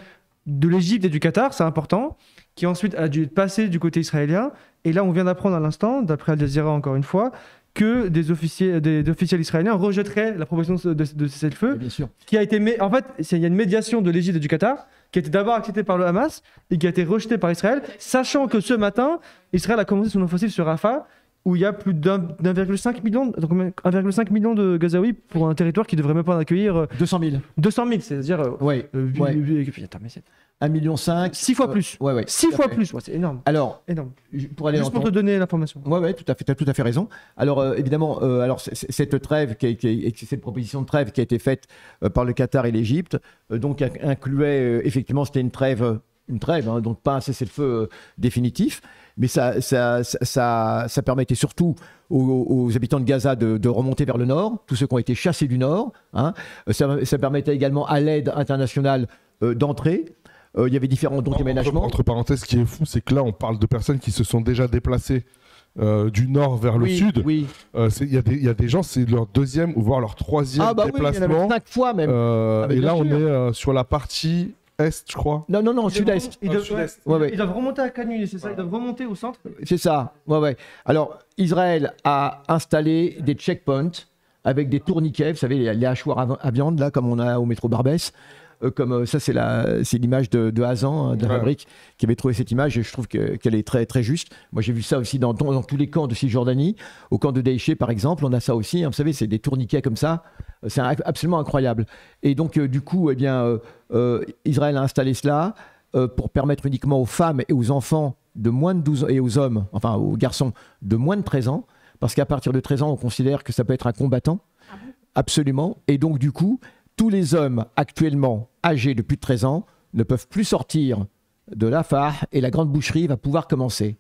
de l'Égypte et du Qatar, c'est important, qui ensuite a dû passer du côté israélien. Et là, on vient d'apprendre à l'instant, d'après Al Jazeera encore une fois, que des officiels israéliens rejetteraient la proposition de cessez-le-feu, Bien sûr. qui a été en fait, il y a une médiation de l'Égypte et du Qatar qui a été d'abord acceptée par le Hamas et qui a été rejetée par Israël, sachant que ce matin, Israël a commencé son offensive sur Rafah, où il y a plus d'1,5 million, donc 1,5 million de Gazaouis pour un territoire qui devrait même pas en accueillir 200 000. 200 000, c'est-à-dire Ouais. ouais. Attends, mais 1,5 million. 6 fois plus. Ouais. 6 fois plus, c'est énorme. Alors, énorme. pour aller Juste pour te donner l'information. Ouais, tout à fait, tu as tout à fait raison. Alors, évidemment, cette trêve, cette proposition de trêve qui a été faite par le Qatar et l'Égypte, donc incluait, effectivement, c'était une trêve, hein, donc pas un cessez-le-feu définitif, mais ça permettait surtout aux habitants de Gaza de remonter vers le nord, tous ceux qui ont été chassés du nord. Hein. Ça permettait également à l'aide internationale d'entrer. Il y avait différents aménagements. Entre parenthèses, ce qui est fou, c'est que là, on parle de personnes qui se sont déjà déplacées du nord vers le sud. Oui. Il y a des gens, c'est leur deuxième ou voire leur troisième déplacement. Oui, il y en a 5 fois même. Et là, on est sur la partie est, je crois. Non, sud-est. Ils doivent remonter à Cannes, c'est ça. Ils doivent remonter au centre. C'est ça. Ouais. Alors, Israël a installé des checkpoints avec des tourniquets, vous savez, les hachoirs à viande, là, comme on a au métro Barbès. Comme ça, c'est l'image de Hazan, de la fabrique, qui avait trouvé cette image, et je trouve qu'elle est très, très juste. Moi, j'ai vu ça aussi dans tous les camps de Cisjordanie. Au camp de Daïché, par exemple, on a ça aussi. Hein, vous savez, c'est des tourniquets comme ça. C'est absolument incroyable. Et donc, du coup, Israël a installé cela pour permettre uniquement aux femmes et aux enfants de moins de 12 ans, et aux hommes, enfin aux garçons de moins de 13 ans, parce qu'à partir de 13 ans, on considère que ça peut être un combattant. Absolument. Et donc, du coup, tous les hommes actuellement âgés de plus de 13 ans ne peuvent plus sortir de Rafah et la grande boucherie va pouvoir commencer.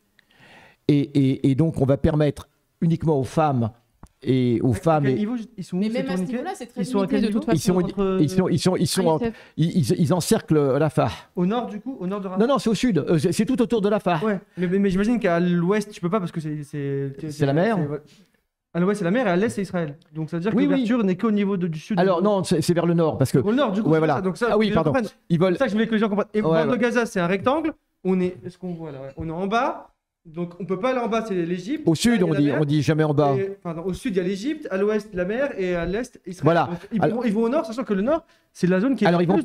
Et donc, on va permettre uniquement aux femmes et aux femmes. Mais même à ce niveau-là, c'est très limité de toute façon. Ils encerclent Rafah. Au nord, du coup, au nord de Rafah. Non, c'est au sud. C'est tout autour de Rafah. Ouais, mais j'imagine qu'à l'ouest, tu peux pas parce que c'est la mer. À l'ouest, c'est la mer et à l'est, c'est Israël. Donc ça veut dire que l'ouverture n'est qu'au niveau du sud. Alors non, c'est vers le nord. Parce que... Au nord, du coup, voilà. Donc ça, pardon. C'est ça que je voulais que les gens comprennent. Et bord de Gaza, c'est un rectangle. Est-ce qu'on voit là On est en bas. Donc on peut pas aller en bas, c'est l'Égypte. Au sud, on dit jamais en bas. Au sud, il y a l'Égypte, à l'ouest, la mer, et à l'est, Israël. Voilà. Donc, ils vont au nord, sachant que le nord, c'est la zone qui est... Alors ils vont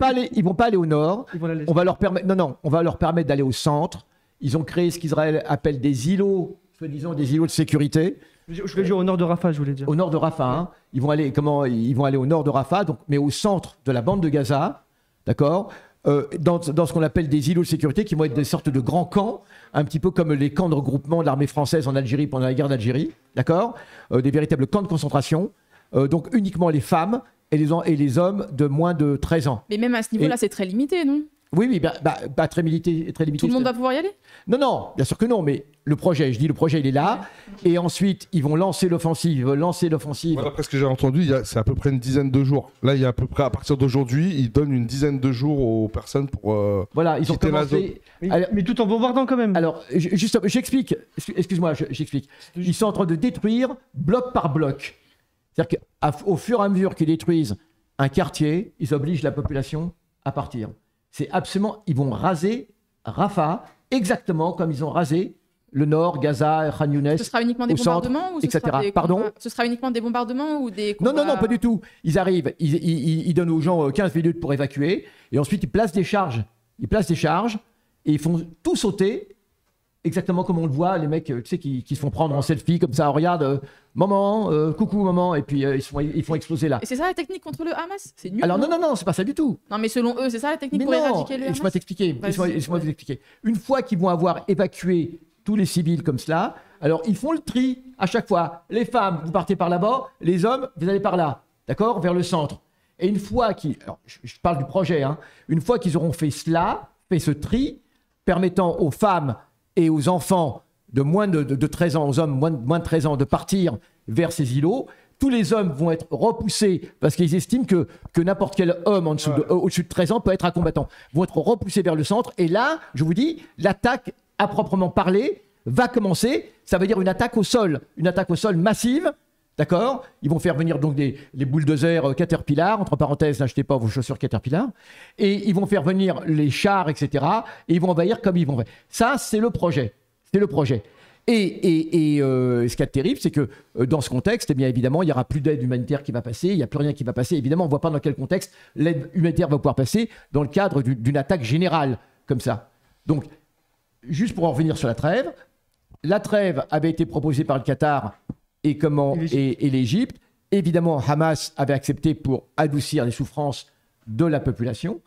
pas aller au nord. On va leur permettre d'aller au centre. Ils ont créé ce qu'Israël appelle des îlots, soi-disant des îlots de sécurité. Je voulais dire au nord de Rafah, je voulais dire. Au nord de Rafah, hein. Ils vont aller au nord de Rafah, donc, mais au centre de la bande de Gaza, d'accord, dans ce qu'on appelle des îlots de sécurité, qui vont être des sortes de grands camps, un petit peu comme les camps de regroupement de l'armée française en Algérie pendant la guerre d'Algérie, d'accord, des véritables camps de concentration, donc uniquement les femmes et les hommes de moins de 13 ans. Mais même à ce niveau-là, c'est très limité, non ? Oui, très limité. Tout le monde va pouvoir y aller ? Non, bien sûr que non, mais le projet, il est là. Et ensuite, ils vont lancer l'offensive. Voilà, après ce que j'ai entendu, c'est à peu près une dizaine de jours. Là, il y a à peu près, à partir d'aujourd'hui, ils donnent une dizaine de jours aux personnes pour voilà, ils ont commencé... Mais tout en bombardant quand même. Alors, j'explique. Excuse-moi, j'explique. Ils sont en train de détruire bloc par bloc. C'est-à-dire qu'au fur et à mesure qu'ils détruisent un quartier, ils obligent la population à partir. C'est absolument... Ils vont raser Rafah exactement comme ils ont rasé le nord, Gaza, Khan Younes. Ce sera uniquement des bombardements ou etc. Ce sera uniquement des bombardements ou des combats... Non, pas du tout. Ils arrivent, ils donnent aux gens 15 minutes pour évacuer et ensuite ils placent des charges. Et ils font tout sauter exactement comme on le voit, les mecs tu sais, qui se font prendre en selfie comme ça. Regarde, maman, coucou maman, et puis ils font exploser là. Et c'est ça la technique contre le Hamas ? C'est nul. Alors non, c'est pas ça du tout. Non, mais selon eux, c'est ça la technique pour éradiquer le Hamas ? Laisse-moi t'expliquer. Laisse-moi vous expliquer. Une fois qu'ils vont avoir évacué tous les civils comme cela, alors ils font le tri à chaque fois. Les femmes, vous partez par là-bas, les hommes, vous allez par là, d'accord, vers le centre. Et une fois alors je parle du projet, hein, une fois qu'ils auront fait ce tri, permettant aux femmes et aux enfants de moins de 13 ans, aux hommes moins de 13 ans, de partir vers ces îlots. Tous les hommes vont être repoussés parce qu'ils estiment que n'importe quel homme au-dessus de 13 ans peut être un combattant. Vont être repoussés vers le centre. Et là, je vous dis, l'attaque à proprement parler va commencer. Ça veut dire une attaque au sol massive. D'accord ? Ils vont faire venir donc les bulldozers Caterpillar, entre parenthèses, n'achetez pas vos chaussures Caterpillar, et ils vont faire venir les chars, etc. Et ils vont envahir comme ils vont. Ça, c'est le projet. Et ce qui est terrible, c'est que dans ce contexte, eh bien évidemment, il n'y aura plus d'aide humanitaire qui va passer, il n'y a plus rien qui va passer. Évidemment, on ne voit pas dans quel contexte l'aide humanitaire va pouvoir passer dans le cadre d'une attaque générale comme ça. Donc, juste pour en revenir sur la trêve avait été proposée par le Qatar et l'Égypte. Évidemment, Hamas avait accepté pour adoucir les souffrances de la population.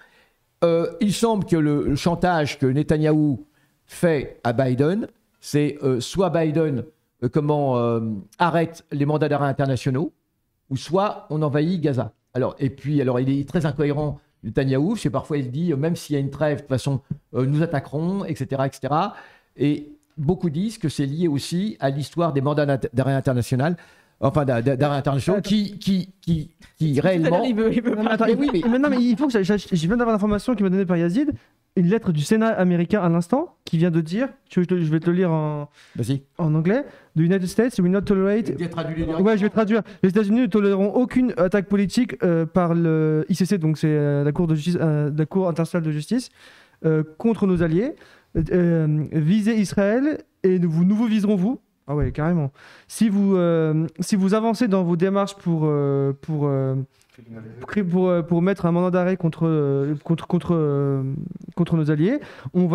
il semble que le chantage que Netanyahou fait à Biden, c'est soit Biden arrête les mandats d'arrêt internationaux, ou soit on envahit Gaza. Alors il est très incohérent, Netanyahou, parce que parfois il dit, même s'il y a une trêve, de toute façon, nous attaquerons, etc., etc. Et beaucoup disent que c'est lié aussi à l'histoire des mandats d'arrêt international, d'arrêt internationaux, qui réellement... Non, mais il faut que je viens d'avoir l'information qui m'a donnée par Yazid, une lettre du Sénat américain à l'instant, qui vient de dire, je vais te le lire en anglais, The United States will not tolerate... Ouais, je vais traduire. Les États-Unis ne toléreront aucune attaque politique par le ICC, donc c'est la Cour internationale de justice, contre nos alliés. Visez Israël et nous vous viserons vous. Ah ouais, carrément. Si vous avancez dans vos démarches pour mettre un mandat d'arrêt contre nos alliés, on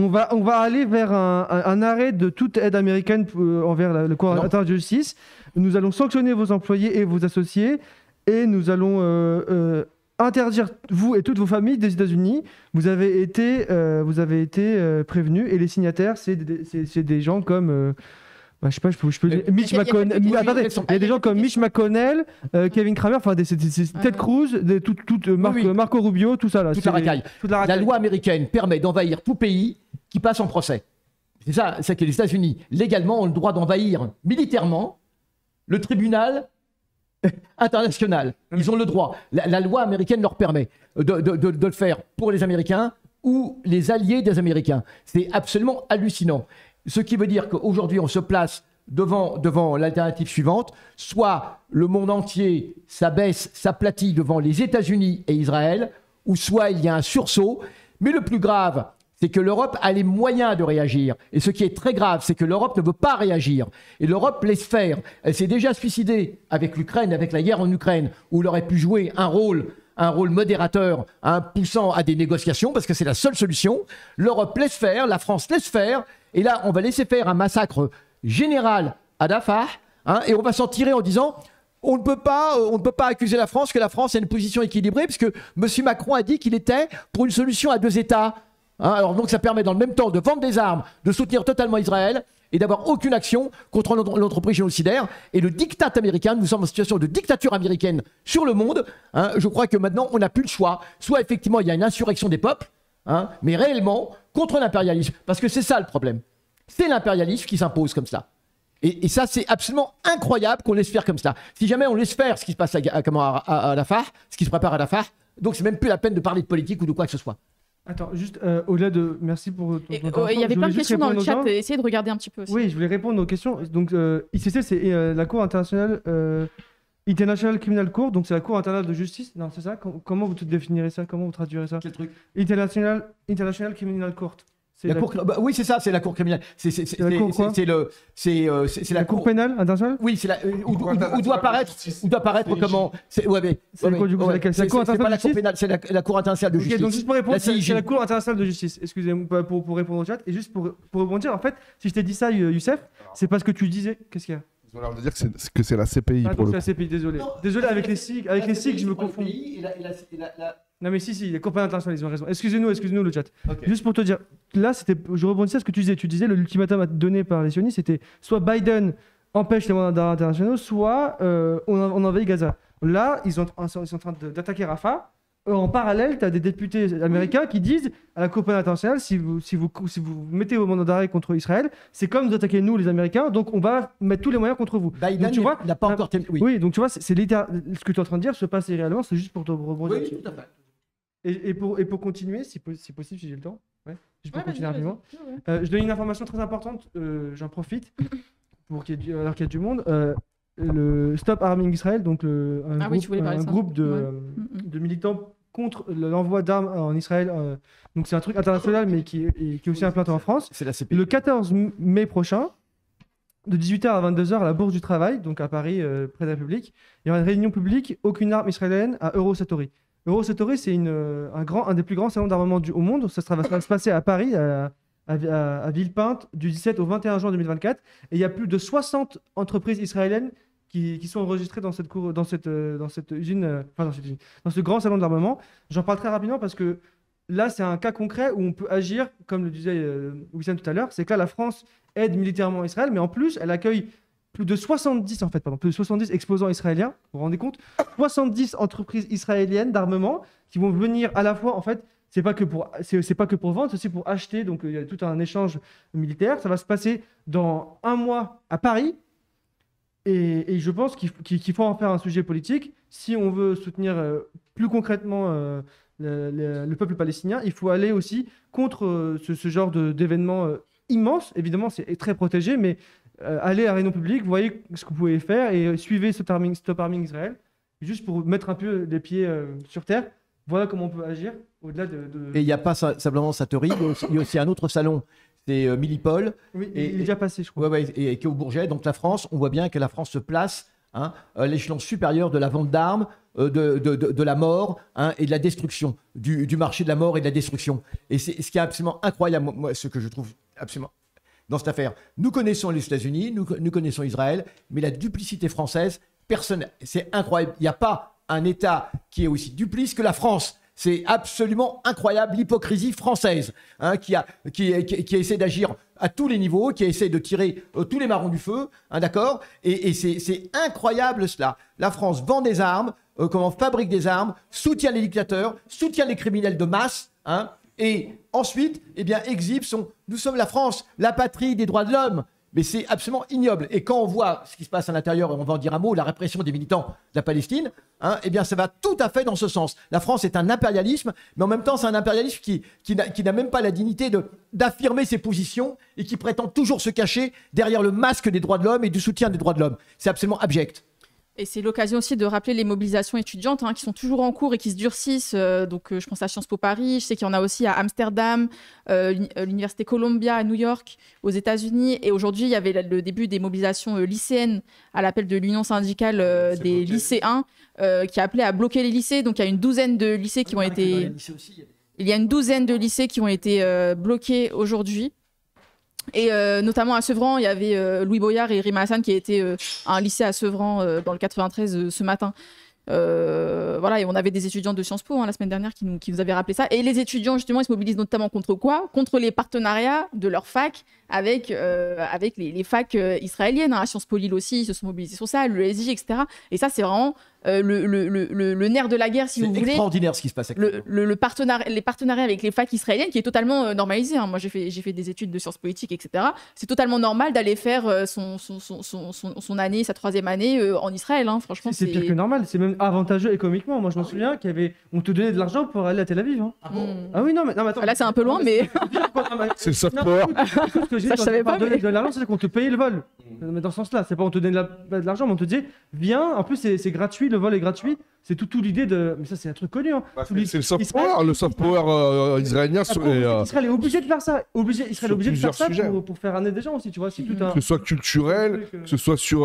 va aller vers un arrêt de toute aide américaine envers le Cour international de justice. Nous allons sanctionner vos employés et vos associés et nous allons interdire vous et toutes vos familles des États-Unis. Vous avez été prévenus et les signataires, c'est des gens comme je sais pas, je peux dire Mitch McConnell. Attendez, il y a des gens comme Mitch McConnell, Kevin Kramer, enfin Ted Cruz, Marco Rubio, tout ça là. Toute la racaille. La loi américaine permet d'envahir tout pays qui passe en procès. C'est que les États-Unis légalement ont le droit d'envahir militairement le tribunal international. Ils ont le droit. La loi américaine leur permet de le faire pour les Américains ou les alliés des Américains. C'est absolument hallucinant. Ce qui veut dire qu'aujourd'hui, on se place devant l'alternative suivante. Soit le monde entier s'abaisse, s'aplatit devant les États-Unis et Israël, ou soit il y a un sursaut. Mais le plus grave, c'est que l'Europe a les moyens de réagir. Et ce qui est très grave, c'est que l'Europe ne veut pas réagir. Et l'Europe laisse faire. Elle s'est déjà suicidée avec l'Ukraine, avec la guerre en Ukraine, où elle aurait pu jouer un rôle modérateur, poussant à des négociations, parce que c'est la seule solution. L'Europe laisse faire, la France laisse faire, et là, on va laisser faire un massacre général à Rafah, et on va s'en tirer en disant... On ne peut pas accuser la France, que la France a une position équilibrée, puisque M. Macron a dit qu'il était pour une solution à 2 États. Alors donc ça permet dans le même temps de vendre des armes, de soutenir totalement Israël et d'avoir aucune action contre l'entreprise génocidaire. Et le diktat américain, nous sommes en situation de dictature américaine sur le monde. Je crois que maintenant on n'a plus le choix. Soit effectivement il y a une insurrection des peuples, mais réellement contre l'impérialisme. Parce que c'est ça le problème. C'est l'impérialisme qui s'impose comme ça. Et ça, c'est absolument incroyable qu'on laisse faire comme ça. Si jamais on laisse faire ce qui se passe à Rafah, ce qui se prépare à Rafah, donc c'est même plus la peine de parler de politique ou de quoi que ce soit. Attends, juste au-delà de... Merci pour ton intervention. Il y avait plein de questions dans le chat, essayez de regarder un petit peu aussi. Oui, je voulais répondre aux questions. Donc, ICC, c'est la Cour internationale... International Criminal Court, donc c'est la Cour internationale de justice. Non, c'est ça. Comment vous définirez ça? Comment vous traduirez ça? Quel truc? International Criminal Court. Oui, c'est ça, c'est la cour criminelle. C'est la cour pénale internationale. Oui, c'est où doit apparaître comment. C'est quoi du coup? C'est pas la cour pénale, c'est la cour internationale de justice. Donc juste pour répondre, c'est la cour internationale de justice. Excusez-moi pour répondre au chat et juste pour rebondir. En fait, si je t'ai dit ça, Youssef, c'est parce que tu disais. Qu'est-ce qu'il y a? Ils ont l'air de dire que c'est la CPI pour le coup. C'est la CPI, désolé. Désolé avec les SIG, je me confonds. Non mais si, les cours pénales internationales, ils ont raison. Excusez-nous le chat. Okay. Juste pour te dire, là, je rebondissais à ce que tu disais. Tu disais, l'ultimatum donné par les sionistes, c'était soit Biden empêche les mandats internationaux, soit on envahit Gaza. Là, ils sont en train d'attaquer Rafah. En parallèle, tu as des députés américains qui disent à la Cour pénale internationale, si vous mettez vos mandats d'arrêt contre Israël, c'est comme vous attaquez nous, les Américains, donc on va mettre tous les moyens contre vous. Biden n'a pas encore terminé. Oui, donc tu vois, c'est littéralement ce que tu es en train de dire se passe réellement, c'est juste pour te rebondir. Oui, tout à fait. Et pour continuer, si possible, si j'ai le temps, juste pour continuer rapidement, je donne une information très importante, j'en profite, alors qu'il y a du monde. Le Stop Arming Israel, donc un groupe de militants contre l'envoi d'armes en Israël. Donc c'est un truc international, mais qui est aussi implanté en France. C'est la CPI. Le 14 mai prochain, de 18h à 22h à la Bourse du Travail, donc à Paris, près de la République, il y aura une réunion publique, aucune arme israélienne à Eurosatory. Eurosatory, c'est un des plus grands salons d'armement au monde. Ça va se passer à Paris, à Villepinte, du 17 au 21 juin 2024. Et il y a plus de 60 entreprises israéliennes qui sont enregistrés dans cette usine, dans ce grand salon de l'armement. J'en parle très rapidement parce que là, c'est un cas concret où on peut agir, comme le disait Wissam tout à l'heure, c'est que là, la France aide militairement Israël, mais en plus, elle accueille plus de 70 exposants israéliens, vous vous rendez compte, 70 entreprises israéliennes d'armement qui vont venir à la fois, en fait, c'est pas que pour vendre, c'est aussi pour acheter, donc il y a tout un échange militaire. Ça va se passer dans un mois à Paris, et je pense qu'il faut en faire un sujet politique. Si on veut soutenir plus concrètement le peuple palestinien, il faut aller aussi contre ce genre d'événements immenses. Évidemment, c'est très protégé, mais allez à la réunion publique, voyez ce que vous pouvez faire et suivez Stop Arming Israël, juste pour mettre un peu les pieds sur terre. Voilà comment on peut agir au-delà de... Et il n'y a pas simplement Satori, il y a aussi un autre salon, c'est Millipol. Oui, il est déjà passé, je crois. Ouais, et qui est au Bourget. Donc la France, on voit bien que la France se place à l'échelon supérieur de la vente d'armes, de la mort et de la destruction, du marché de la mort et de la destruction. Et c'est ce qui est absolument incroyable, moi, ce que je trouve absolument dans cette affaire. Nous connaissons les États-Unis, nous connaissons Israël, mais la duplicité française, personne, c'est incroyable. Il n'y a pas un État qui est aussi duplice que la France. C'est absolument incroyable l'hypocrisie française qui essaie d'agir à tous les niveaux, qui essaie de tirer tous les marrons du feu, d'accord. Et c'est incroyable cela. La France vend des armes, fabrique des armes, soutient les dictateurs, soutient les criminels de masse, et ensuite, exhibe nous sommes la France, la patrie des droits de l'homme. Mais c'est absolument ignoble. Et quand on voit ce qui se passe à l'intérieur, et on va en dire un mot, la répression des militants de la Palestine, ça va tout à fait dans ce sens. La France est un impérialisme, mais en même temps, c'est un impérialisme qui n'a même pas la dignité d'affirmer ses positions et qui prétend toujours se cacher derrière le masque des droits de l'homme et du soutien des droits de l'homme. C'est absolument abject. Et c'est l'occasion aussi de rappeler les mobilisations étudiantes qui sont toujours en cours et qui se durcissent. Je pense à Sciences Po Paris, je sais qu'il y en a aussi à Amsterdam, l'Université Columbia à New York, aux États-Unis. Et aujourd'hui, il y avait le début des mobilisations lycéennes à l'appel de l'Union syndicale des lycéens qui a appelé à bloquer les lycées. Donc il y a une douzaine de lycées qui ont été... Il y a une douzaine de lycées qui ont été bloqués aujourd'hui. Et notamment à Sevran, il y avait Louis Boyard et Rima Hassan qui étaient à un lycée à Sevran dans le 93 ce matin. Voilà, et on avait des étudiants de Sciences Po la semaine dernière qui nous avaient rappelé ça. Et les étudiants, justement, ils se mobilisent notamment contre quoi? Contre les partenariats de leurs facs avec les facs israéliennes. À Sciences Po Lille aussi, ils se sont mobilisés sur ça, l'ESJ, etc. Et ça, c'est vraiment le nerf de la guerre, si vous voulez. C'est extraordinaire ce qui se passe actuellement. Les partenariats avec les facs israéliennes qui est totalement normalisé. Moi, j'ai fait des études de sciences politiques, etc. C'est totalement normal d'aller faire son année, sa troisième année en Israël. Franchement, c'est pire que normal. C'est même avantageux économiquement. Moi, je m'en souviens on te donnait de l'argent pour aller à Tel Aviv. Ah oui, non, mais attends. Là, c'est un peu loin, mais... C'est le soft power. Ce que j'ai dit, je savais pas. De l'argent, c'est qu'on te payait le vol. Mais dans ce sens-là, c'est pas on te donnait de l'argent, mais on te disait, viens. En plus, c'est gratuit. Le vol est gratuit. C'est tout l'idée de. Mais ça, c'est un truc connu. C'est le soft power. Le soft power israélien. Israël est obligé de faire ça. Israël est obligé de faire ça pour faire amener des gens aussi. Tu vois, c'est tout un. Que ce soit culturel, que ce soit sur,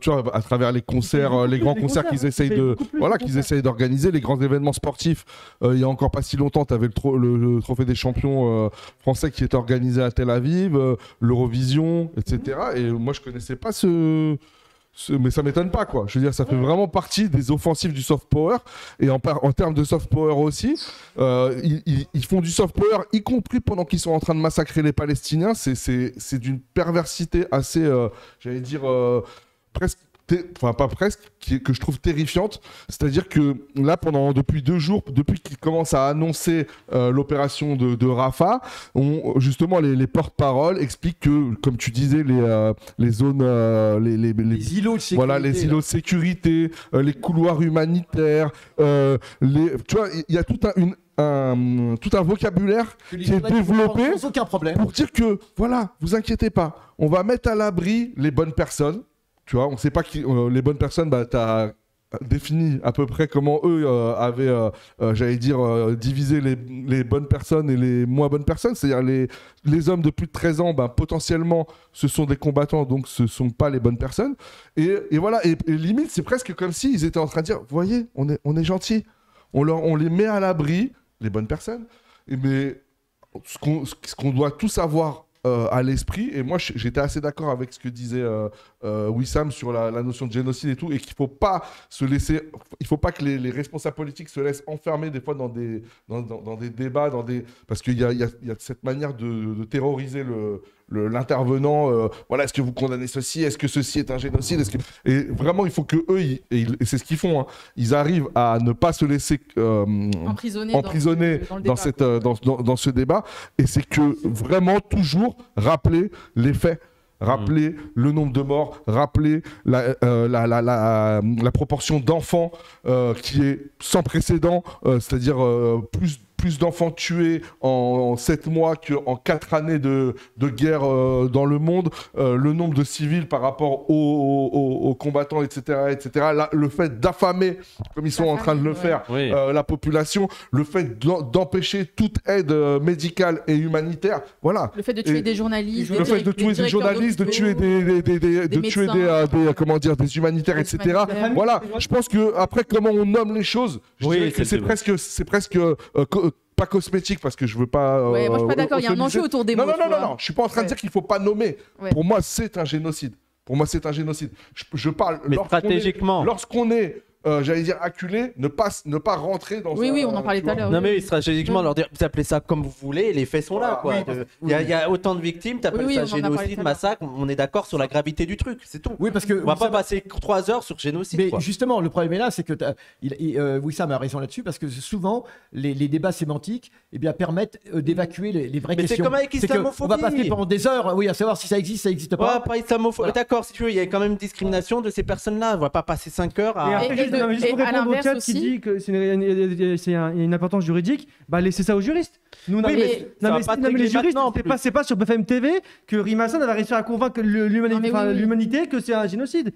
tu vois, à travers les concerts, les grands concerts qu'ils essayent d'organiser, les grands événements sportifs. Il y a encore pas si longtemps, tu avais le trophée des champions français qui était organisé à Tel Aviv, l'Eurovision, etc. Et moi, je connaissais pas mais ça m'étonne pas, quoi. Je veux dire, ça fait vraiment partie des offensives du soft power. Et en termes de soft power aussi, ils font du soft power, y compris pendant qu'ils sont en train de massacrer les Palestiniens. C'est d'une perversité assez, j'allais dire, presque... Enfin, pas presque, que je trouve terrifiante. C'est-à-dire que là, depuis 2 jours, depuis qu'ils commencent à annoncer l'opération de Rafah, justement, les porte-paroles expliquent que, comme tu disais, les zones... les îlots de sécurité. Voilà, les îlots de sécurité, les couloirs humanitaires. Tu vois, il y a tout un vocabulaire qui est développé sans aucun problème pour dire que, voilà, vous inquiétez pas, on va mettre à l'abri les bonnes personnes. Tu vois, on ne sait pas qui les bonnes personnes, tu as défini à peu près comment eux avaient, j'allais dire, divisé les bonnes personnes et les moins bonnes personnes. C'est-à-dire les hommes de plus de 13 ans, potentiellement, ce sont des combattants, donc ce ne sont pas les bonnes personnes. Et voilà, et limite, c'est presque comme s'ils étaient en train de dire, vous voyez, on est gentils, on les met à l'abri, les bonnes personnes. Mais ce qu'on doit tous avoir à l'esprit. Et moi, j'étais assez d'accord avec ce que disait Wissam sur la notion de génocide et tout, et qu'il ne faut pas se laisser, il faut pas que les responsables politiques se laissent enfermer des fois dans des débats, parce qu'il y a cette manière de terroriser l'intervenant. Voilà, est-ce que vous condamnez ceci? Est-ce que ceci est un génocide? Et vraiment, il faut que eux, et c'est ce qu'ils font, hein, ils arrivent à ne pas se laisser emprisonner dans ce débat. Et c'est que vraiment toujours rappeler les faits. Rappeler le nombre de morts, rappeler la proportion d'enfants qui est sans précédent, c'est-à-dire plus d'enfants tués en 7 mois qu'en 4 années de guerre dans le monde, le nombre de civils par rapport aux combattants, etc. Là, le fait d'affamer, comme ils sont en train de le faire, la population, le fait d'empêcher toute aide médicale et humanitaire, voilà. Le fait de tuer des journalistes, le fait de tuer des journalistes, de tuer des humanitaires, etc. Voilà, je pense que après comment on nomme les choses, je dirais que c'est presque pas cosmétique, parce que je veux pas. Ouais, moi je suis pas d'accord. Il y a un enjeu autour des mots. Non. Je suis pas en train de dire qu'il faut pas nommer. Ouais. Pour moi, c'est un génocide. Je parle. Mais stratégiquement. Lorsqu'on est j'allais dire acculé, ne pas rentrer dans Oui, on en parlait tout à l'heure. Non, mais stratégiquement, leur dire, vous appelez ça comme vous voulez, les faits sont là, quoi. Il y a autant de victimes, t'appelles ça génocide, massacre, on est d'accord sur la gravité du truc, c'est tout. Oui, parce que on va pas passer 3 heures sur génocide. Mais justement, le problème est là, c'est que Wissam a raison là-dessus, parce que souvent, les débats sémantiques permettent d'évacuer les vraies questions. C'est comme avec l'islamophobie. On va passer pendant des heures à savoir si ça existe, ça n'existe pas. Pas islamophobie. D'accord, si tu veux, il y a quand même discrimination de ces personnes-là. On va pas passer 5 heures à. Juste pour répondre au chat qui dit que c'est une importance juridique, laissez ça aux juristes. Nous, les juristes, c'est pas sur BFM TV que Rima Hassan va réussir à convaincre l'humanité que c'est un génocide.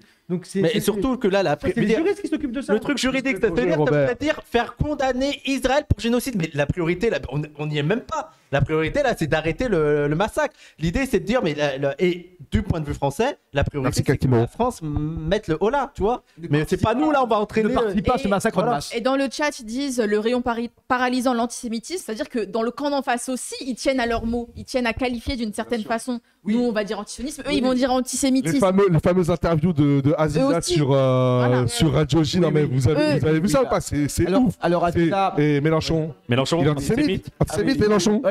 Mais surtout que là, c'est les juristes qui s'occupent de ça. Le truc juridique, ça veut dire faire condamner Israël pour génocide. Mais la priorité, là, on n'y est même pas. La priorité, là, c'est d'arrêter le massacre. L'idée, c'est de dire, et du point de vue français, la priorité, c'est que la France mette le haut là, tu vois. Mais c'est pas nous, là, on va entraîner. Pas ce massacre de masse. Et dans le chat, ils disent le rayon paralysant l'antisémitisme, c'est-à-dire que dans le camp d'en face aussi, ils tiennent à leurs mots, ils tiennent à qualifier d'une certaine façon. Oui. Nous, on va dire antisionisme, eux, ils vont dire antisémitisme. Les fameuses interviews de Aziza sur Radio J, non mais vous avez vu ça ou pas? C'est ouf. Alors Aziza et Mélenchon, il est antisémite. Antisémite, Mélenchon.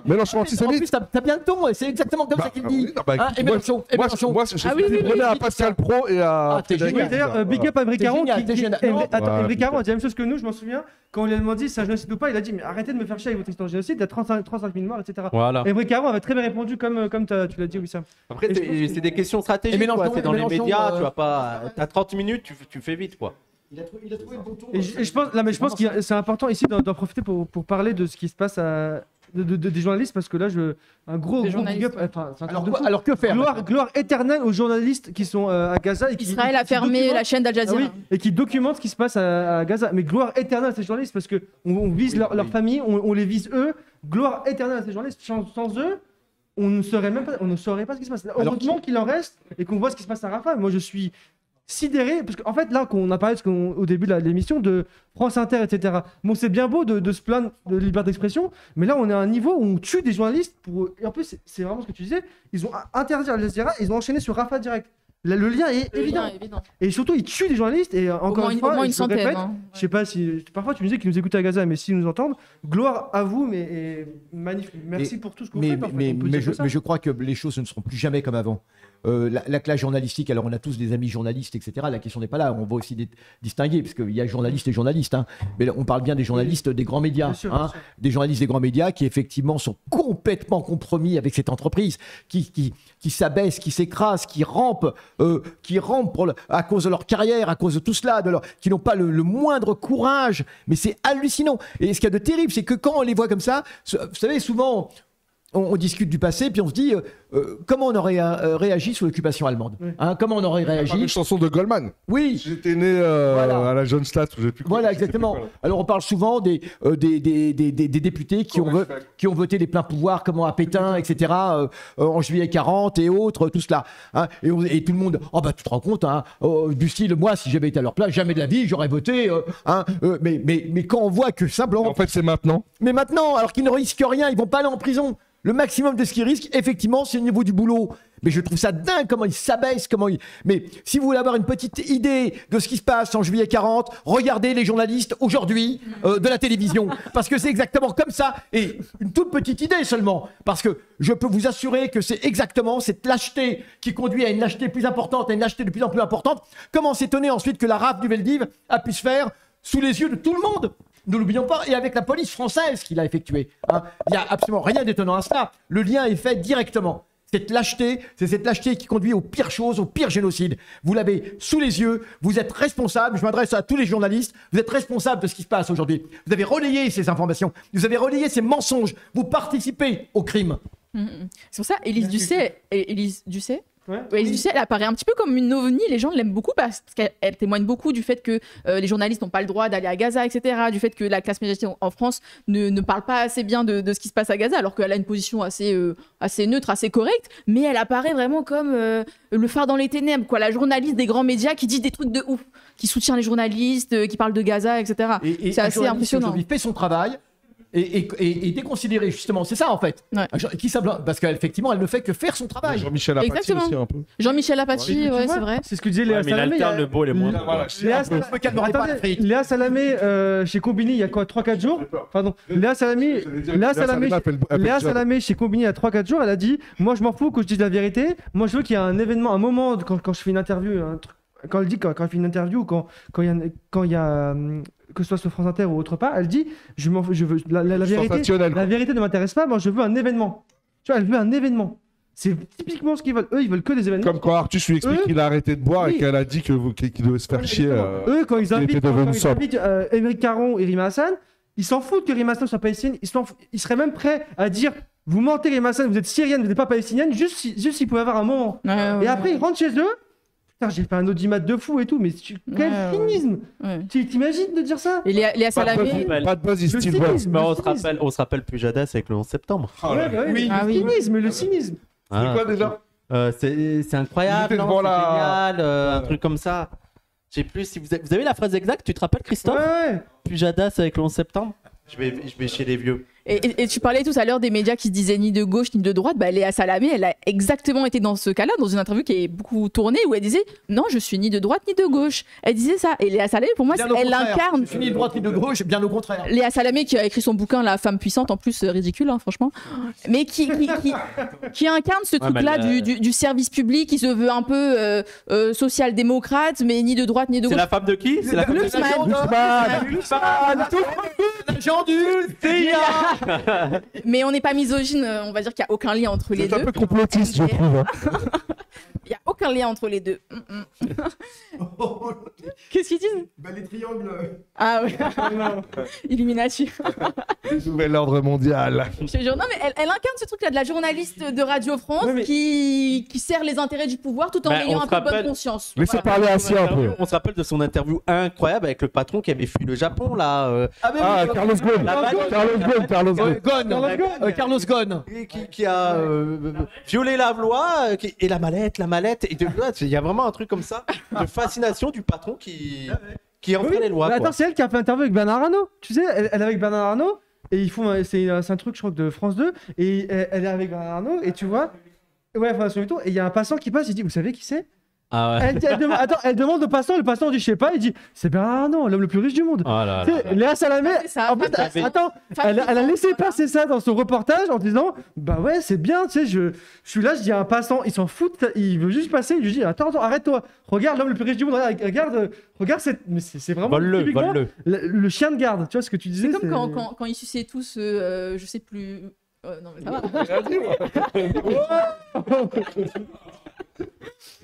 Mélenchon antisémite. En plus, t'as bien le ton, c'est exactement comme ça qu'il dit. Et Mélenchon. Moi, je prenais à Pascal Pro et à. D'ailleurs, big up à Bricaron. Henri Caron a dit la même chose que nous, je m'en souviens. Quand on lui a demandé si c'est un génocide ou pas, il a dit mais arrêtez de me faire chier avec votre histoire de génocide, il y a 35 000 morts, etc. Voilà. Et Henri Caron avait très bien répondu comme tu l'as dit, Wissam. Après, c'est des questions stratégiques, c'est dans les médias, tu vas pas. T'as 30 minutes, tu fais vite, quoi. Il a trouvé le bon ton. Et je pense que c'est important ici d'en profiter pour parler de ce qui se passe des journalistes, parce que là, un gros big up. Alors que faire? Gloire éternelle aux journalistes qui sont à Gaza. Israël a fermé la chaîne d'Al Jazeera. Et qui documentent ce qui se passe à Gaza. Mais gloire éternelle à ces journalistes, parce qu'on vise leur famille, on les vise eux. Gloire éternelle à ces journalistes. Sans eux, on ne saurait pas ce qui se passe. Heureusement qu'il en reste et qu'on voit ce qui se passe à Rafah. Moi, je suis sidéré, parce qu'en fait, là, qu'on a parlé au début de l'émission de France Inter, etc. Bon, c'est bien beau de se plaindre de liberté d'expression, mais là, on est à un niveau où on tue des journalistes. Et en plus, c'est vraiment ce que tu disais, ils ont interdit Al Jazeera, ils ont enchaîné sur Rafah direct. Le lien est évident. Et surtout, ils tuent des journalistes. Et encore une fois, au moins une centaine. Répète, je sais pas si. Parfois, tu me disais qu'ils nous écoutaient à Gaza, mais s'ils nous entendent, gloire à vous, mais magnifique. Merci pour tout ce que vous faites. Mais je crois que les choses ne seront plus jamais comme avant. La classe journalistique, alors on a tous des amis journalistes, etc. La question n'est pas là. On va aussi distinguer, parce qu'il y a journalistes et journalistes. Hein. Mais là, on parle bien des journalistes des grands médias. Bien sûr. Des journalistes des grands médias qui, effectivement, sont complètement compromis avec cette entreprise, qui s'abaissent, qui s'écrasent, qui rampent à cause de leur carrière, à cause de tout cela, qui n'ont pas le moindre courage. Mais c'est hallucinant. Et ce qu'il y a de terrible, c'est que quand on les voit comme ça, vous savez, souvent, on discute du passé, puis on se dit comment on aurait réagi sous l'occupation allemande. Comment on aurait réagi. Une chanson de Goldman. Oui. J'étais né à la Jeune Stadt. Voilà, exactement. Alors on parle souvent des députés qui ont voté les pleins pouvoirs, comme à Pétain, etc., en juillet 40 et autres, tout cela. Et tout le monde, tu te rends compte, du style, moi, si j'avais été à leur place, jamais de la vie, j'aurais voté. Mais quand on voit que simplement. En fait, c'est maintenant. Mais maintenant, alors qu'ils ne risquent rien, ils vont pas aller en prison. Le maximum de ce qu'ils risquent, effectivement, c'est au niveau du boulot. Mais je trouve ça dingue comment ils s'abaissent, Mais si vous voulez avoir une petite idée de ce qui se passe en juillet 40, regardez les journalistes aujourd'hui de la télévision. Parce que c'est exactement comme ça. Et une toute petite idée seulement. Parce que je peux vous assurer que c'est exactement cette lâcheté qui conduit à une lâcheté plus importante, à une lâcheté de plus en plus importante. Comment s'étonner ensuite que la rafle du Veldiv a pu se faire sous les yeux de tout le monde? Ne l'oublions pas, et avec la police française qui l'a effectué. Hein. Il n'y a absolument rien d'étonnant à cela. Le lien est fait directement. Cette lâcheté, c'est cette lâcheté qui conduit aux pires choses, aux pires génocides. Vous l'avez sous les yeux, vous êtes responsable, je m'adresse à tous les journalistes, vous êtes responsable de ce qui se passe aujourd'hui. Vous avez relayé ces informations, vous avez relayé ces mensonges, vous participez au crime. C'est pour ça, Élise Lucet, Élise Lucet, elle apparaît un petit peu comme une ovni. Les gens l'aiment beaucoup parce qu'elle témoigne beaucoup du fait que les journalistes n'ont pas le droit d'aller à Gaza, etc. Du fait que la classe médiatique en France ne parle pas assez bien de ce qui se passe à Gaza, alors qu'elle a une position assez neutre, assez correcte. Mais elle apparaît vraiment comme le phare dans les ténèbres, quoi. La journaliste des grands médias qui dit des trucs de ouf, qui soutient les journalistes, qui parle de Gaza, etc. Et c'est assez impressionnant. Il fait son travail. Et déconsidéré, justement, c'est ça en fait. Ouais. Parce qu'effectivement, elle ne fait que faire son travail. Jean-Michel Apathy aussi un peu. Jean-Michel Apathy, ouais, c'est vrai. C'est ce que disait Léa Salamé. Mais il alterne le beau et le moins. Léa Salamé, chez Combini, il y a quoi, 3-4 jours. Pardon. Léa Salamé, chez Combini, il y a 3-4 jours, elle a dit moi, je m'en fous que je dise la vérité. Moi, je veux qu'il y ait un événement, un moment, quand je fais une interview, un truc. Quand elle fait une interview, quand il y a que ce soit sur France Inter ou autre part, elle dit je veux la vérité ne m'intéresse pas, moi je veux un événement. Tu vois, elle veut un événement. C'est typiquement ce qu'ils veulent. Eux, ils veulent que des événements. Comme quand Arthus lui explique qu'il a arrêté de boire et qu'elle a dit qu'il devait se faire chier. Eux, quand ils invitent Émeric Caron et Rima Hassan, ils s'en foutent que Rima Hassan soit palestinienne. Ils seraient même prêts à dire vous mentez Rima Hassan, vous êtes syrienne, vous n'êtes pas palestinienne, juste s'ils pouvaient avoir un moment. Et après, ils rentrent chez eux. Putain, j'ai fait un audimat de fou et tout, mais quel cynisme! Tu t'imagines de dire ça? Et Léa Salamé. Pas de buzz, il style buzz. On se rappelle Pujades avec le 11 septembre. Le cynisme. C'est quoi déjà? C'est incroyable, c'est génial, un truc comme ça. Je sais plus si vous avez la phrase exacte, tu te rappelles Christophe? Pujadas avec le 11 septembre? Je vais chez les vieux. Et tu parlais tout à l'heure des médias qui se disaient ni de gauche ni de droite. Bah, Léa Salamé, elle a exactement été dans ce cas-là, dans une interview qui est beaucoup tournée, où elle disait non, je suis ni de droite ni de gauche. Elle disait ça. Et Léa Salamé, pour moi, elle incarne. Je suis ni de droite ni de gauche, bien au contraire. Léa Salamé, qui a écrit son bouquin La femme puissante, en plus ridicule, hein, franchement, mais qui incarne ce truc-là du service public, qui se veut un peu social-démocrate, mais ni de droite ni de gauche. C'est la femme de qui? C'est la femme de Mais on n'est pas misogyne, on va dire qu'il n'y a aucun lien entre les deux. C'est un peu complotiste, je trouve. Il n'y a aucun lien entre les deux. Qu'est-ce qu'ils disent? Les triangles. Ah oui. Illuminati. Nouvel ordre mondial. Je te jure. Non, mais elle incarne ce truc-là de la journaliste de Radio France qui sert les intérêts du pouvoir tout en ayant un peu de bonne conscience. Laissez parler Assia un peu. On se rappelle de son interview incroyable avec le patron qui avait fui le Japon, là. Carlos Ghosn. Carlos Ghosn. Qui a violé la loi et la mallette. Et il y a vraiment un truc comme ça de fascination du patron qui enfreint les lois. Mais attends, c'est elle qui a fait l'interview avec Bernard Arnault. Tu sais, elle est avec Bernard Arnault et ils font. C'est un truc, je crois, de France 2. Et elle est avec Bernard Arnault et tu vois. Ouais, Fondation et tout. Et il y a un passant qui passe, il dit vous savez qui c'est? Ah ouais. Elle demande au passant, le passant dit je sais pas, il dit c'est Bernard Arnault, l'homme le plus riche du monde. Léa Salamé, en plus, attends, elle a laissé passer ça dans son reportage en disant bah ouais c'est bien, tu sais, je suis là, je dis à un passant, il s'en fout, il veut juste passer, il lui dit attends, arrête-toi, regarde l'homme le plus riche du monde, regarde cette, mais c'est vraiment vole-le. Le chien de garde, tu vois ce que tu disais. C'est comme quand ils suçaient tous, je sais plus. Non mais ça va.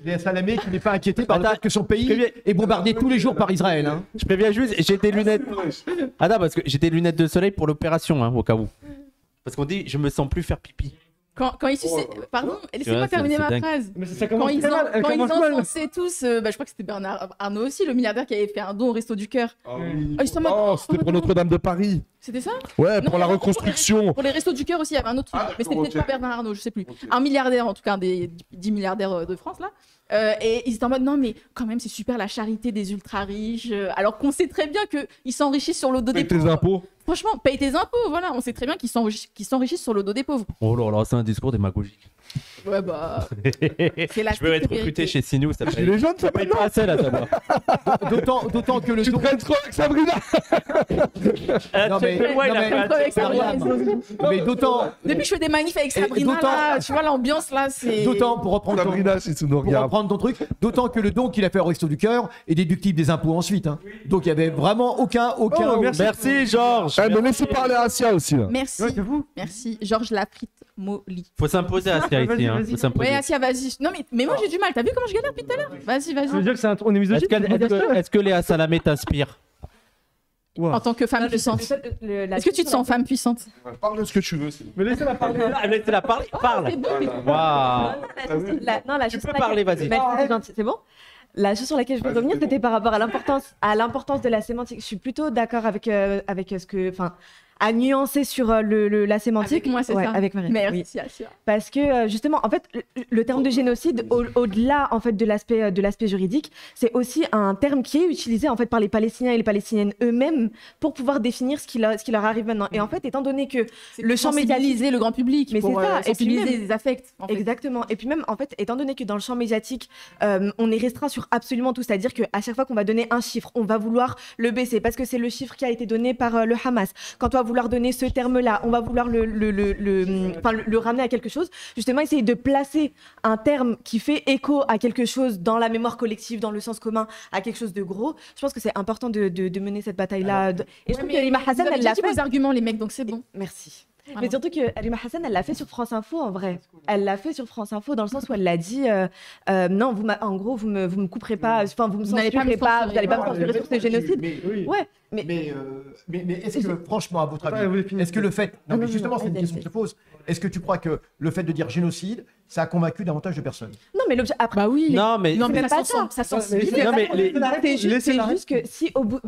Léa Salamé qui n'est pas inquiété par le fait que son pays est bombardé tous les jours par Israël. Hein. Je préviens juste, j'ai des lunettes. Parce que j'ai des lunettes de soleil pour l'opération, au cas où. Parce qu'on dit, je me sens plus faire pipi. Quand ils suçaient... Pardon, laissez-moi terminer ma phrase. Mais ça quand ils enfonçaient tous, je crois que c'était Bernard Arnault aussi, le milliardaire qui avait fait un don au Resto du Cœur. C'était pour Notre-Dame de Paris. C'était ça? Ouais, Non, pour la non, reconstruction. Pour les Restos du Cœur aussi, il y avait un autre truc. Ah, mais c'était d'accord, peut-être ok. pas Bernard Arnault, je sais plus. Ok. Un milliardaire, en tout cas, un des 10 milliardaires de France, là. Et ils étaient en mode, non, mais quand même, c'est super la charité des ultra-riches. Alors qu'on sait très bien qu'ils s'enrichissent sur le dos des Paye tes pauvres. impôts. Franchement, paye tes impôts, voilà. On sait très bien qu'ils s'enrichissent sur le dos des pauvres. Oh là là, c'est un discours démagogique. Ouais, bah. C'est la Je veux être stricte recruté vérité. chez Sinou, ça paye. Les jeunes, ça paye maintenant. pas assez là, ça va. D'autant que le Tu don. traînes trop avec Sabrina. Non, mais- Ouais, il non, a mais- fait un Avec TikTok. Sabrina. Mais d'autant, Depuis que je fais des manifs avec Et Sabrina, d'autant- là, tu vois, l'ambiance, là, c'est. d'autant pour reprendre ton, Sabrina, si tu nous pour regardes. reprendre ton truc, d'autant que le don qu'il a fait au Resto du Cœur est déductible des impôts ensuite. Hein. Donc il y avait vraiment aucun. Oh, merci. Merci Georges. Eh, mais laissez parler Asia aussi, là. Merci. Ouais, j'avoue. Merci. Georges Lafrite Molly. Faut s'imposer à Asia Vas-y, ici, hein. vas-y. Faut s'imposer. Ouais, Asia, vas-y. Non, mais moi, j'ai du mal. T'as vu comment je galère depuis tout à l'heure? Vas-y, Ça veut vas-y. dire que c'est on est Est-ce misogyne? que Léa Salamé t'inspire? En tant que femme puissante. Est-ce que tu te sens femme puissante? Parle de ce que tu veux. c'est bon. Mais laissez-la parler. Laissez-la parler. Parle. C'est bon, Waouh. La Tu chose peux sur parler, laquelle- vas-y. C'est gentil, c'est bon. La chose sur laquelle je veux revenir, c'était par rapport à l'importance de la sémantique. Je suis plutôt d'accord avec ce que, enfin, à nuancer sur la sémantique. Avec moi, c'est Ouais, ça. avec Marie. Merci, Oui. Asia. Parce que justement, en fait, le terme de génocide, au-delà en fait de l'aspect juridique, c'est aussi un terme qui est utilisé en fait par les Palestiniens et les Palestiniennes eux-mêmes pour pouvoir définir ce qui leur arrive maintenant. Et en fait, étant donné que le champ sensibiliser le grand public, Mais pour c'est ça. Et puis sensibiliser même- les affects. En fait. Exactement. Et puis même, en fait, étant donné que dans le champ médiatique, on est restreint sur absolument tout, c'est-à-dire qu'à chaque fois qu'on va donner un chiffre, on va vouloir le baisser parce que c'est le chiffre qui a été donné par le Hamas. Quand on va vouloir donner ce terme-là, on va vouloir le ramener à quelque chose. Justement, essayer de placer un terme qui fait écho à quelque chose dans la mémoire collective, dans le sens commun, à quelque chose de gros. Je pense que c'est important de mener cette bataille-là. Et je trouve que Halima Hassan, elle l'a dit fait. vos arguments, les mecs, donc c'est bon. Merci. Voilà. Mais surtout que Halima Hassan, elle l'a fait sur France Info en vrai. Elle l'a fait sur France Info dans le sens où elle l'a dit non, en gros, vous me couperez pas, enfin, vous me Vous n'allez pas me censurez pas, censurer. vous n'allez pas me Ouais, censurer sur ce génocide. Oui. Ouais, mais Mais est-ce que, franchement, à votre Ouais, avis, vous finissez. est-ce que le fait. Non, mais non, justement, non, c'est une vas-y, question que je te pose. Est-ce que tu crois que le fait de dire génocide, ça a convaincu davantage de personnes? non, mais l'objet après. Bah oui. Non, mais. Non, mais même ça pas ça. ça mais sensibilise. c'est- Non, mais les- C'est juste que si au bout,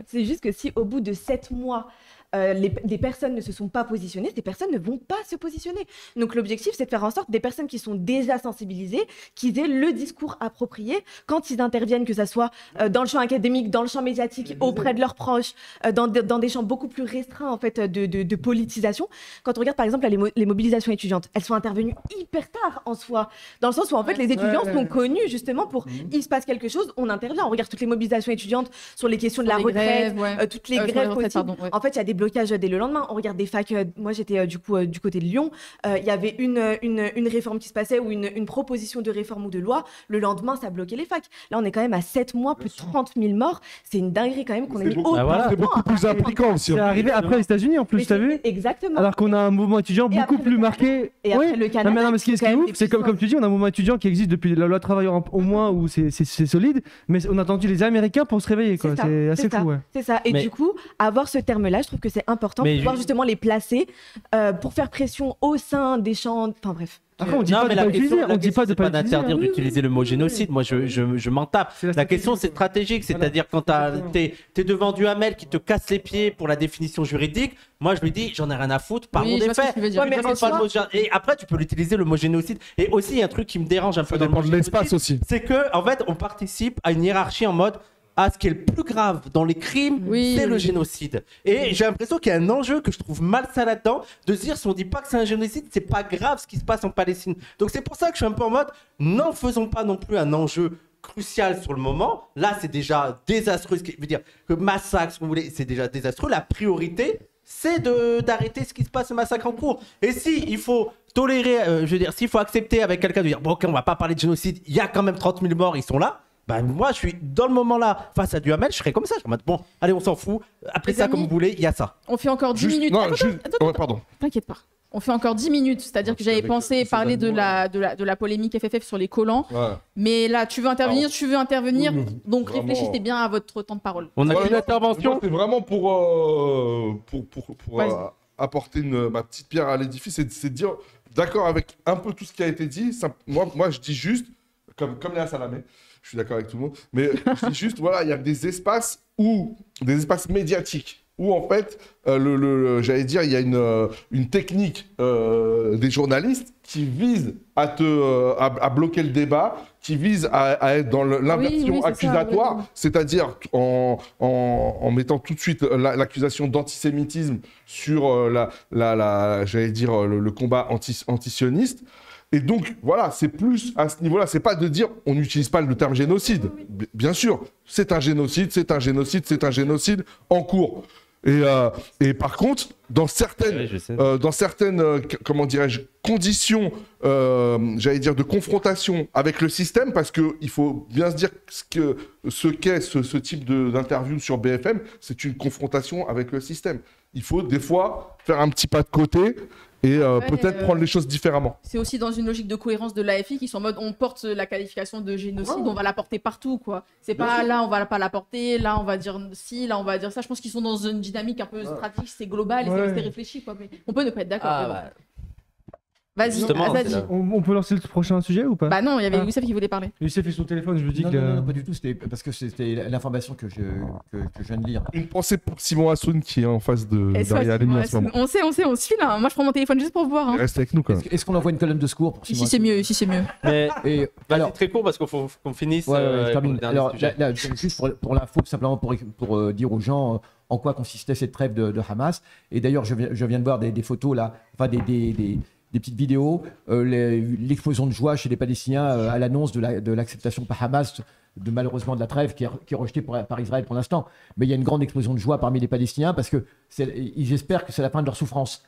c'est juste que si au bout de 7 mois, des personnes ne se sont pas positionnées, ces personnes ne vont pas se positionner. Donc l'objectif, c'est de faire en sorte des personnes qui sont déjà sensibilisées, qu'ils aient le discours approprié quand ils interviennent, que ça soit dans le champ académique, dans le champ médiatique, auprès de leurs proches, dans des champs beaucoup plus restreints en fait de politisation. Quand on regarde par exemple là, les mobilisations étudiantes, elles sont intervenues hyper tard en soi, dans le sens où en fait les étudiants sont connus justement pour il se passe quelque chose, on intervient. On regarde toutes les mobilisations étudiantes sur les questions de la les retraite, grèves, ouais. toutes les Sur les grèves retraites, possibles. pardon, ouais. En fait, il y a des blocages dès le lendemain. On regarde des facs. Moi, j'étais du coup du côté de Lyon. Il y avait une réforme qui se passait ou une proposition de réforme ou de loi. Le lendemain, ça bloquait les facs. Là, on est quand même à 7 mois, plus de 30 000 morts. C'est une dinguerie quand même qu'on ait mis autant Bah voilà. de C'est temps beaucoup plus impliquant aussi. C'est arrivé après les États-Unis en Mais plus, t'as c'est- vu? Exactement. Alors qu'on a un mouvement étudiant Et beaucoup après plus le marqué. Et après Ouais. le Canada. Non, mais ce qui sont est quand même ouf, des c'est comme tu dis, on a un mouvement étudiant qui existe depuis la loi travailleur au moins où c'est solide, mais on a attendu les Américains pour se réveiller, quoi. C'est ça, C'est assez c'est ça. fou, ouais. C'est ça. Et Mais- du coup, avoir ce terme-là, je trouve que c'est important Mais pour pouvoir ju- justement les placer pour faire pression au sein des champs. Enfin bref. Après, on dit Non, pas mais de la pas question, utiliser, on dit pas de c'est pas pas utiliser. d'interdire hein. d'utiliser le mot génocide. Moi, je m'en tape. C'est la La question, stratégie. c'est stratégique. C'est-à-dire, quand t'es devant du Hamel qui te casse les pieds pour la définition juridique, moi, je lui dis, j'en ai rien à foutre, parlons Oui, je des vois ce que faits. tu veux dire. Ouais, mais Je demande en pas le soi- mot et après, tu peux l'utiliser le mot génocide. Et aussi, il y a un truc qui me dérange un peu Ça dans le dépend mot de l'espace génocide, aussi. c'est que, en fait, on participe à une hiérarchie en mode. Ah, ce qui est le plus grave dans les crimes, Oui, c'est le oui. génocide. Et j'ai l'impression qu'il y a un enjeu que je trouve malsain là-dedans, de se dire si on dit pas que c'est un génocide, c'est pas grave ce qui se passe en Palestine. Donc c'est pour ça que je suis un peu en mode, n'en faisons pas non plus un enjeu crucial sur le moment. Là, c'est déjà désastreux. Ce qui veut dire que massacre, ce que vous voulez, c'est déjà désastreux. La priorité, c'est d'arrêter ce qui se passe, le massacre en cours. Et si il faut tolérer, je veux dire, s'il faut accepter avec quelqu'un de dire, bon, ok, on va pas parler de génocide, il y a quand même 30 000 morts, ils sont là. Bah, moi, je suis dans le moment là, face à du Hamel, je serais comme ça. Je serais en mode, bon, allez, on s'en fout. Appelez Les ça amis, comme vous voulez, il y a ça. On fait encore 10 Juste- minutes. Non, Attends, juste- attends, ouais, pardon. T'inquiète pas. On fait encore 10 minutes, c'est-à-dire que j'avais Avec pensé ces parler de animaux, la polémique FFF sur les collants. Ouais. Mais là, tu veux intervenir, Oui, donc vraiment. réfléchissez bien à votre temps de parole. On a Ouais, une non, intervention. moi, c'est vraiment pour Vas-y. apporter ma petite pierre à l'édifice, c'est de dire, d'accord avec un peu tout ce qui a été dit. Moi, je dis juste, comme Léa Salamé, je suis d'accord avec tout le monde, mais je dis juste, voilà, il y a des espaces médiatiques où en fait, j'allais dire, il y a une technique des journalistes qui vise à bloquer le débat, qui vise à être dans l'inversion accusatoire, c'est-à-dire en mettant tout de suite l'accusation d'antisémitisme sur j'allais dire, le combat antisioniste. Et donc, voilà, c'est plus à ce niveau-là. C'est pas de dire on n'utilise pas le terme génocide. Bien sûr, c'est un génocide, c'est un génocide, c'est un génocide en cours. Et par contre, dans certaines comment dirais-je, conditions, j'allais dire, de confrontation avec le système, parce qu'il faut bien se dire que ce qu'est ce type d'interview sur BFM, c'est une confrontation avec le système. Il faut des fois faire un petit pas de côté et peut-être prendre les choses différemment. C'est aussi dans une logique de cohérence de l'AFI qui sont en mode on porte la qualification de génocide, on va la porter partout, quoi. C'est pas là on va pas la porter, là on va dire ci, là on va dire ça. Je pense qu'ils sont dans une dynamique un peu stratégique, c'est global, et c'est resté réfléchi, quoi. Mais on peut ne pas être d'accord. Vas-y, Azadi. On peut lancer le prochain sujet ou pas? Bah non, il y avait Youssef qui voulait parler. Youssef fait son téléphone, je me dis que... Non, pas du tout, c'était parce que c'était l'information que je viens de lire. Une pensée pour Simon Hassoun qui est en face d'Aria Alemi en ce moment. On suit là. Moi je prends mon téléphone juste pour voir. Reste avec nous quand même. Est-ce qu'on envoie une colonne de secours pour Simon Hassoun? Si c'est mieux. Mais alors, c'est très court parce qu'il faut qu'on finisse. Je termine. Alors, là, juste pour l'info, simplement pour dire aux gens en quoi consistait cette trêve de Hamas. Et d'ailleurs, je viens de voir des photos là, enfin des petites vidéos, l'explosion de joie chez les Palestiniens à l'annonce de l'acceptation par Hamas, malheureusement de la trêve qui est rejetée par Israël pour l'instant. Mais il y a une grande explosion de joie parmi les Palestiniens parce qu'ils espèrent que c'est la fin de leur souffrance.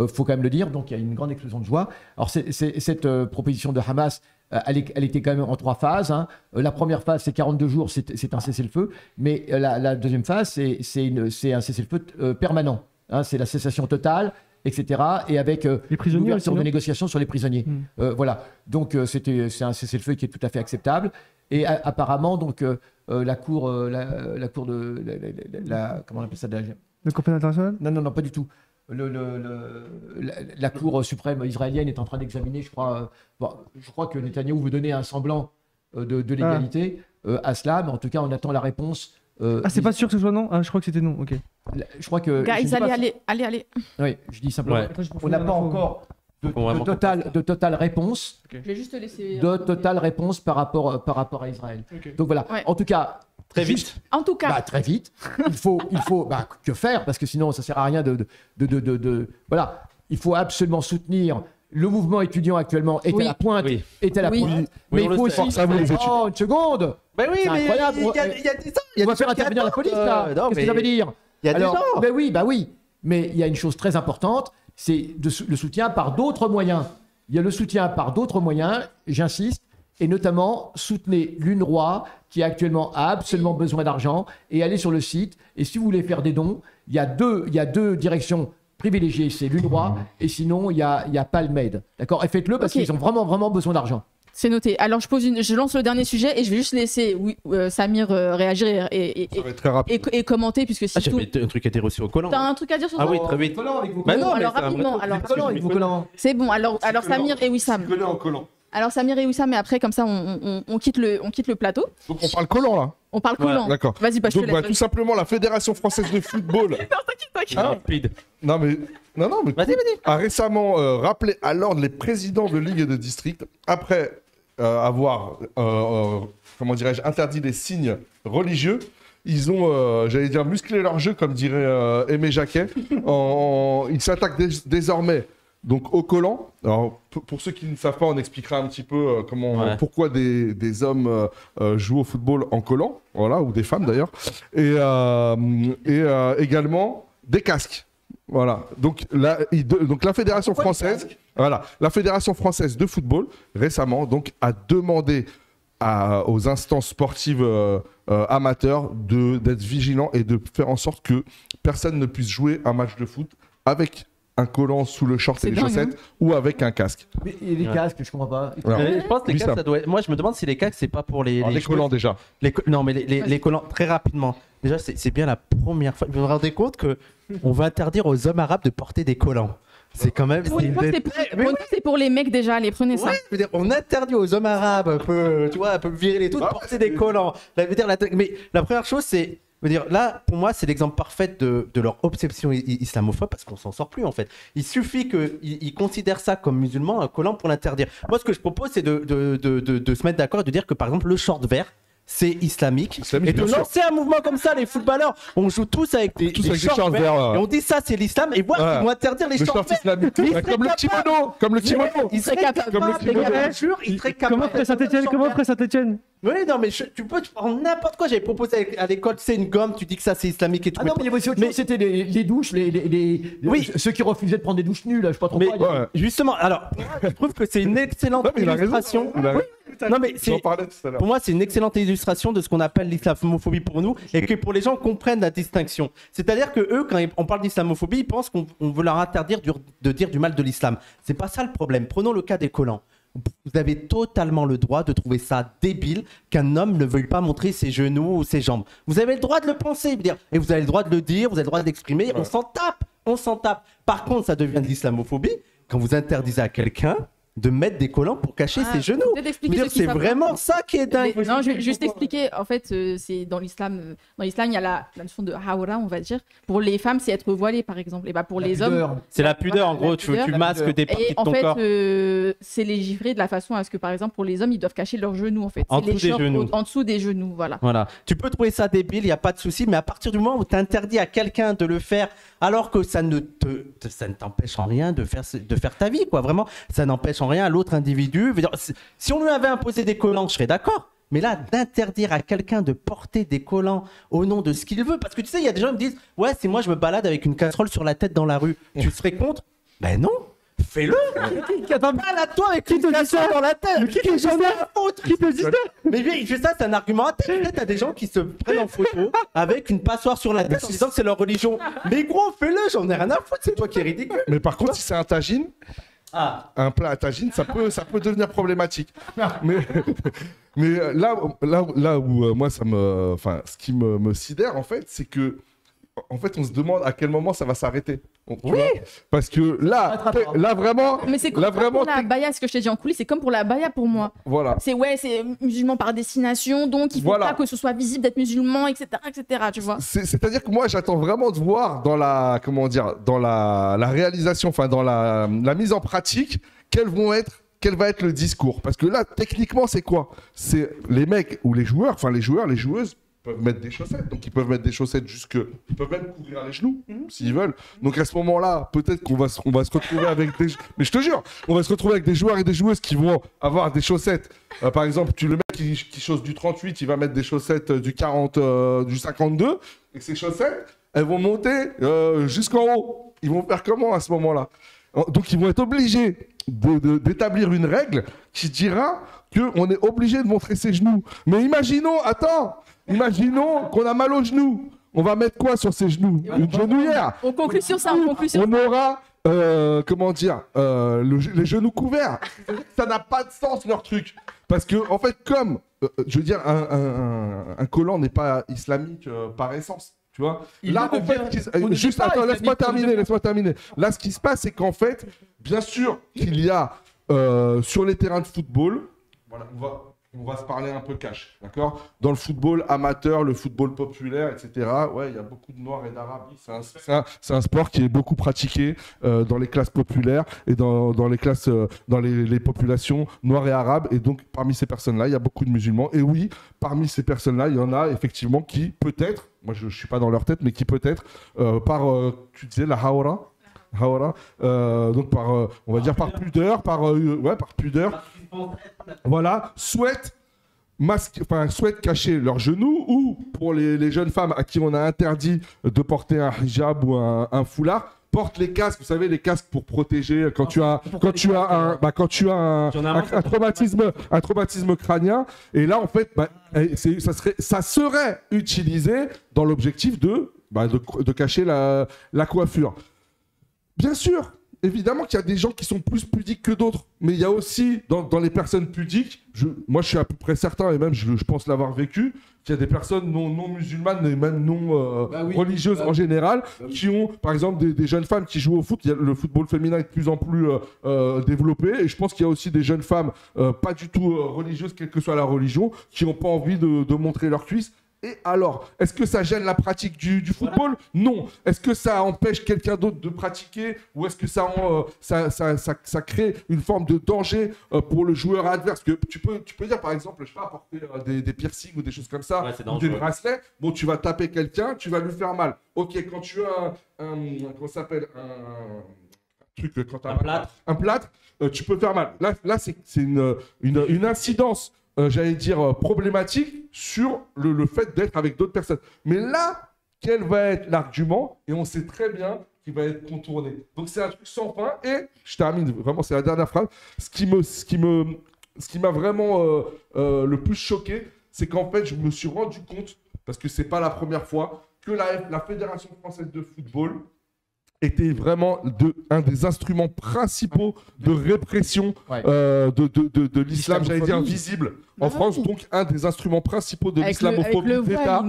Faut quand même le dire, donc il y a une grande explosion de joie. Alors cette proposition de Hamas, elle était quand même en 3 phases. La première phase, c'est 42 jours, c'est un cessez-le-feu. Mais la deuxième phase, c'est un cessez-le-feu permanent. C'est la cessation totale, etc. Et avec l'ouverture de négociations sur les prisonniers. Voilà. Donc c'est un cessez-le-feu qui est tout à fait acceptable. Et apparemment, donc la cour de comment on appelle ça, le compagnie international? Non, pas du tout. La Cour suprême israélienne est en train d'examiner, je crois que Netanyahou veut donner un semblant de légalité à cela, mais en tout cas, on attend la réponse. C'est pas sûr que ce soit non? Je crois que c'était non, ok. Je crois que... Guys, allez. Oui, je dis simplement. Ouais. On n'a pas encore de totale réponse. Okay. Je vais juste te laisser... De totale réponse par rapport à Israël. Okay. Donc voilà, en tout cas... Très vite. En tout cas. Très vite. Il faut que faire, parce que sinon ça sert à rien voilà. Il faut absolument soutenir le mouvement étudiant actuellement est à la pointe. Mais il faut aussi... une seconde. Mais oui, c'est incroyable. Il y a des ans. On va faire intervenir la police, là. Qu'est-ce que ça veut dire? Il y a des ans. Oui. Mais il y a une chose très importante, c'est le soutien par d'autres moyens. Il y a le soutien par d'autres moyens, j'insiste, et notamment soutenez l'UNRWA qui actuellement a absolument besoin d'argent, et allez sur le site. Et si vous voulez faire des dons, il y a deux directions privilégiées, c'est l'UNRWA et sinon il y a PalmAid. D'accord? Et faites-le parce qu'ils ont vraiment besoin d'argent. C'est noté. Alors je lance le dernier sujet et je vais juste laisser Samir réagir et commenter, puisque si j'avais un truc à dire aussi au collant. T'as un truc à dire sur ça? Ah oui, très vite. Alors rapidement. C'est bon. Alors Samir et Wissam. Alors Samir et Wissam, mais après comme ça on quitte le plateau. Donc on parle collant là. On parle collant. D'accord. Vas-y, donc tout simplement la Fédération française de football. T'inquiète. Non mais vas-y. A récemment rappelé à l'ordre les présidents de ligue et de district après avoir comment dirais-je interdit les signes religieux. Ils ont, j'allais dire, musclé leur jeu, comme dirait Aimé Jacquet. Ils s'attaquent désormais donc au collant. Alors, pour ceux qui ne savent pas, on expliquera un petit peu pourquoi des hommes jouent au football en collant, voilà, ou des femmes d'ailleurs, et également des casques. Voilà. Donc la fédération française, la fédération française de football récemment donc a demandé aux instances sportives amateurs d'être vigilants et de faire en sorte que personne ne puisse jouer un match de foot avec un collant sous le short et les chaussettes ou avec un casque. Mais les casques, je comprends pas. Je pense que les casques, ça doit être... Moi, je me demande si les casques, c'est pas pour les collants déjà. Non, mais les collants, très rapidement. Déjà, c'est bien la première fois. Vous vous rendez compte qu'on va interdire aux hommes arabes de porter des collants. C'est quand même... C'est pour les mecs déjà, les prenez ça. Ouais, je veux dire, on interdit aux hommes arabes un peu viril et tout de porter des collants. Mais la première chose, c'est... veux dire, là, pour moi, c'est l'exemple parfait de leur obsession islamophobe parce qu'on s'en sort plus en fait. Il suffit qu'ils considèrent ça comme musulman, un collant pour l'interdire. Moi, ce que je propose, c'est de se mettre d'accord et de dire que par exemple, le short vert, c'est islamique. Et de lancer un mouvement comme ça, les footballeurs, on joue tous avec des shorts verts et on dit ça, c'est l'islam, et voir qu'ils vont interdire les shorts verts. Comme le kimono. Il serait capable. Il serait capable. Comment ferait Saint-Etienne? Oui, non, mais tu peux prendre n'importe quoi. J'avais proposé à l'école, c'est une gomme, tu dis que ça c'est islamique et tout. Ah non, mais il y avait aussi autre chose, c'était les douches, oui. ceux qui refusaient de prendre des douches nulles, je sais pas trop. Mais justement, alors, je trouve que c'est une excellente illustration. Non, mais pour moi, c'est une excellente illustration de ce qu'on appelle l'islamophobie pour nous et que pour les gens comprennent la distinction. C'est-à-dire que eux, quand on parle d'islamophobie, ils pensent qu'on veut leur interdire de dire du mal de l'islam. C'est pas ça le problème. Prenons le cas des collants. Vous avez totalement le droit de trouver ça débile qu'un homme ne veuille pas montrer ses genoux ou ses jambes. Vous avez le droit de le penser, et vous avez le droit de le dire, vous avez le droit de l'exprimer. On s'en tape. Par contre, ça devient de l'islamophobie quand vous interdisez à quelqu'un de mettre des collants pour cacher ses genoux. C'est vraiment ça qui est dingue. Non, je vais juste expliquer. En fait, c'est dans l'islam. Dans l'islam, il y a la notion de hawra, on va dire. Pour les femmes, c'est être voilée, par exemple. Et bah pour les hommes, c'est la pudeur. En gros, tu masques des parties de ton corps. C'est légiféré de la façon à ce que, par exemple, pour les hommes, ils doivent cacher leurs genoux. En fait, en dessous des genoux, voilà. Tu peux trouver ça débile, il y a pas de souci, mais à partir du moment où tu interdis à quelqu'un de le faire, alors que ça ne t'empêche en rien de faire ta vie, quoi. Vraiment, ça n'empêche en rien à l'autre individu. Si on lui avait imposé des collants, je serais d'accord. Mais là, d'interdire à quelqu'un de porter des collants au nom de ce qu'il veut, parce que tu sais, il y a des gens qui me disent « Ouais, si moi je me balade avec une casserole sur la tête dans la rue, tu serais contre ?» Ben non, fais-le. Balade-toi avec une casserole dans la tête. Qui te dit ça? Mais bien, ça, c'est un argument. Peut-être t'as des gens qui se prennent en photo avec une passoire sur la tête en disant que c'est leur religion. Mais gros, fais-le, j'en ai rien à foutre, c'est toi qui es ridicule. Mais par contre, si c'est un tagine, un plat à tagine, ça peut devenir problématique. Mais là où moi, ce qui me sidère, en fait, c'est que en fait, on se demande à quel moment ça va s'arrêter. Oui. Parce que là vraiment. Mais c'est comme pour la baya, ce que je t'ai dit en coulisses, c'est comme pour la baya pour moi. Voilà. C'est musulman par destination, donc il faut pas que ce soit visible d'être musulman, etc., tu vois. C'est-à-dire que moi, j'attends vraiment de voir dans la réalisation, enfin dans la mise en pratique, quel va être le discours. Parce que là, techniquement, c'est quoi? C'est les mecs ou les joueurs, les joueuses peuvent mettre des chaussettes. Donc, ils peuvent mettre des chaussettes ils peuvent même couvrir les genoux, s'ils veulent. Donc, à ce moment-là, peut-être qu'on va se retrouver avec des... Mais je te jure, on va se retrouver avec des joueurs et des joueuses qui vont avoir des chaussettes. Par exemple, le mec qui chausse du 38, il va mettre des chaussettes du 40, du 52. Et ces chaussettes, elles vont monter jusqu'en haut. Ils vont faire comment à ce moment-là? Donc, ils vont être obligés d'établir une règle qui dira qu'on est obligé de montrer ses genoux. Mais imaginons qu'on a mal aux genoux. On va mettre quoi sur ses genoux? Une genouillère. On conclut sur ça. On aura, les genoux couverts. Ça n'a pas de sens, leur truc. Parce que, en fait, je veux dire, un collant n'est pas islamique par essence. Tu vois? Là, en fait, juste attends, laisse-moi terminer. Là, ce qui se passe, c'est qu'en fait, bien sûr qu'il y a sur les terrains de football, voilà, on va se parler un peu cash, d'accord? Dans le football amateur, le football populaire, etc. Ouais, il y a beaucoup de Noirs et d'Arabes. C'est un sport qui est beaucoup pratiqué dans les classes populaires et dans les classes, dans les populations noires et arabes. Et donc, parmi ces personnes-là, il y a beaucoup de musulmans. Et oui, parmi ces personnes-là, il y en a effectivement qui, peut-être, moi je ne suis pas dans leur tête, mais qui peut-être, tu disais la hawra, donc on va dire par pudeur, voilà, souhaitent cacher leurs genoux, ou pour les jeunes femmes à qui on a interdit de porter un hijab ou un foulard, portent les casques, vous savez, les casques pour protéger quand tu as un traumatisme crânien. Et là, en fait, ça serait utilisé dans l'objectif de cacher la coiffure. Bien sûr, évidemment qu'il y a des gens qui sont plus pudiques que d'autres, mais il y a aussi, dans les personnes pudiques, moi je suis à peu près certain, et même je pense l'avoir vécu, qu'il y a des personnes non musulmanes et même non religieuses en général, qui ont, par exemple, des jeunes femmes qui jouent au foot. Le football féminin est de plus en plus développé, et je pense qu'il y a aussi des jeunes femmes pas du tout religieuses, quelle que soit la religion, qui n'ont pas envie de montrer leurs cuisses. Et alors, est-ce que ça gêne la pratique du football? Non. Est-ce que ça empêche quelqu'un d'autre de pratiquer? Ou est-ce que ça crée une forme de danger pour le joueur adverse? Que tu peux dire, par exemple, je sais pas, porter des piercings ou des choses comme ça, ou des bracelets. Bon, tu vas taper quelqu'un, tu vas lui faire mal. Ok, quand tu as comment ça s'appelle, un truc, quand tu as un plâtre, tu peux faire mal. Là c'est une incidence, j'allais dire, problématique sur le fait d'être avec d'autres personnes. Mais là, quel va être l'argument? Et on sait très bien qu'il va être contourné. Donc c'est un truc sans fin. Et je termine, vraiment, c'est la dernière phrase. Ce qui m'a vraiment le plus choqué, c'est qu'en fait, je me suis rendu compte, parce que c'est pas la première fois, que la Fédération française de football était vraiment un des instruments principaux de répression de l'islam, j'allais dire, visible en France. Donc, un des instruments principaux de l'islamophobie d'État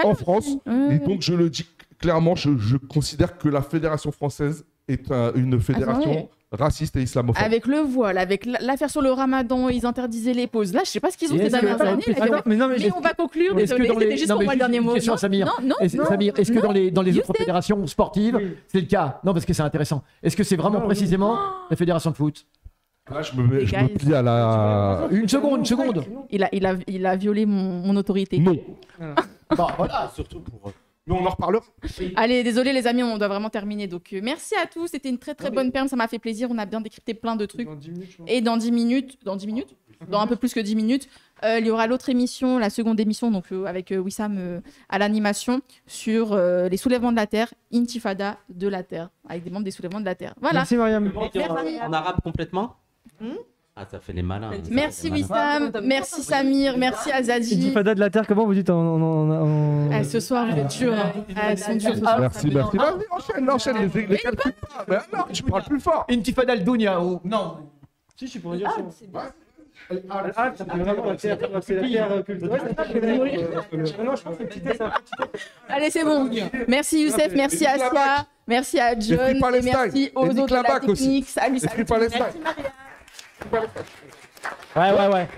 en France. Et donc, je le dis clairement, je considère que la Fédération française est une fédération raciste et islamophobe. Avec le voile, avec l'affaire sur le ramadan, ils interdisaient les pauses. Là, je sais pas ce qu'ils ont fait ces dernières années. Mais on va conclure. C'était juste pour moi le dernier mot. Question à Samir. Samir, est-ce que dans les autres fédérations sportives, c'est le cas? Non, parce que c'est intéressant. Est-ce que c'est vraiment précisément la fédération de foot? Là, je me plie à la... Une seconde. Il a violé mon autorité. Non. Bon, voilà. Surtout pour... Mais on en reparlera. Allez, désolé les amis, on doit vraiment terminer. Donc merci à tous, c'était une très bonne perme, ça m'a fait plaisir. On a bien décrypté plein de trucs. Et dans 10 minutes, dans un peu plus que 10 minutes, il y aura l'autre émission, la seconde émission, donc avec Wissam à l'animation sur les soulèvements de la terre, Intifada de la terre, avec des membres des soulèvements de la terre. Voilà. Merci Mariam. En arabe complètement? Ah, ça fait les malins. Merci Wissam, merci Samir, merci Azadi. Intifada de la terre, comment vous dites Ce soir, vous êtes dur. Elles sont dures. Merci. Vas-y, enchaîne. Les calculs pas. Mais alors, tu parles plus fort. Intifada al-Dunya ou... Non. Si, je pourrais dire ça. Ça fait vraiment la terre, c'est la terre culturelle. Allez, c'est bon. Merci Youssef, merci à Aswa, merci à John, et merci aux autres de la technique. Salut. Esprit Palestine. Merci Maria. Ouais.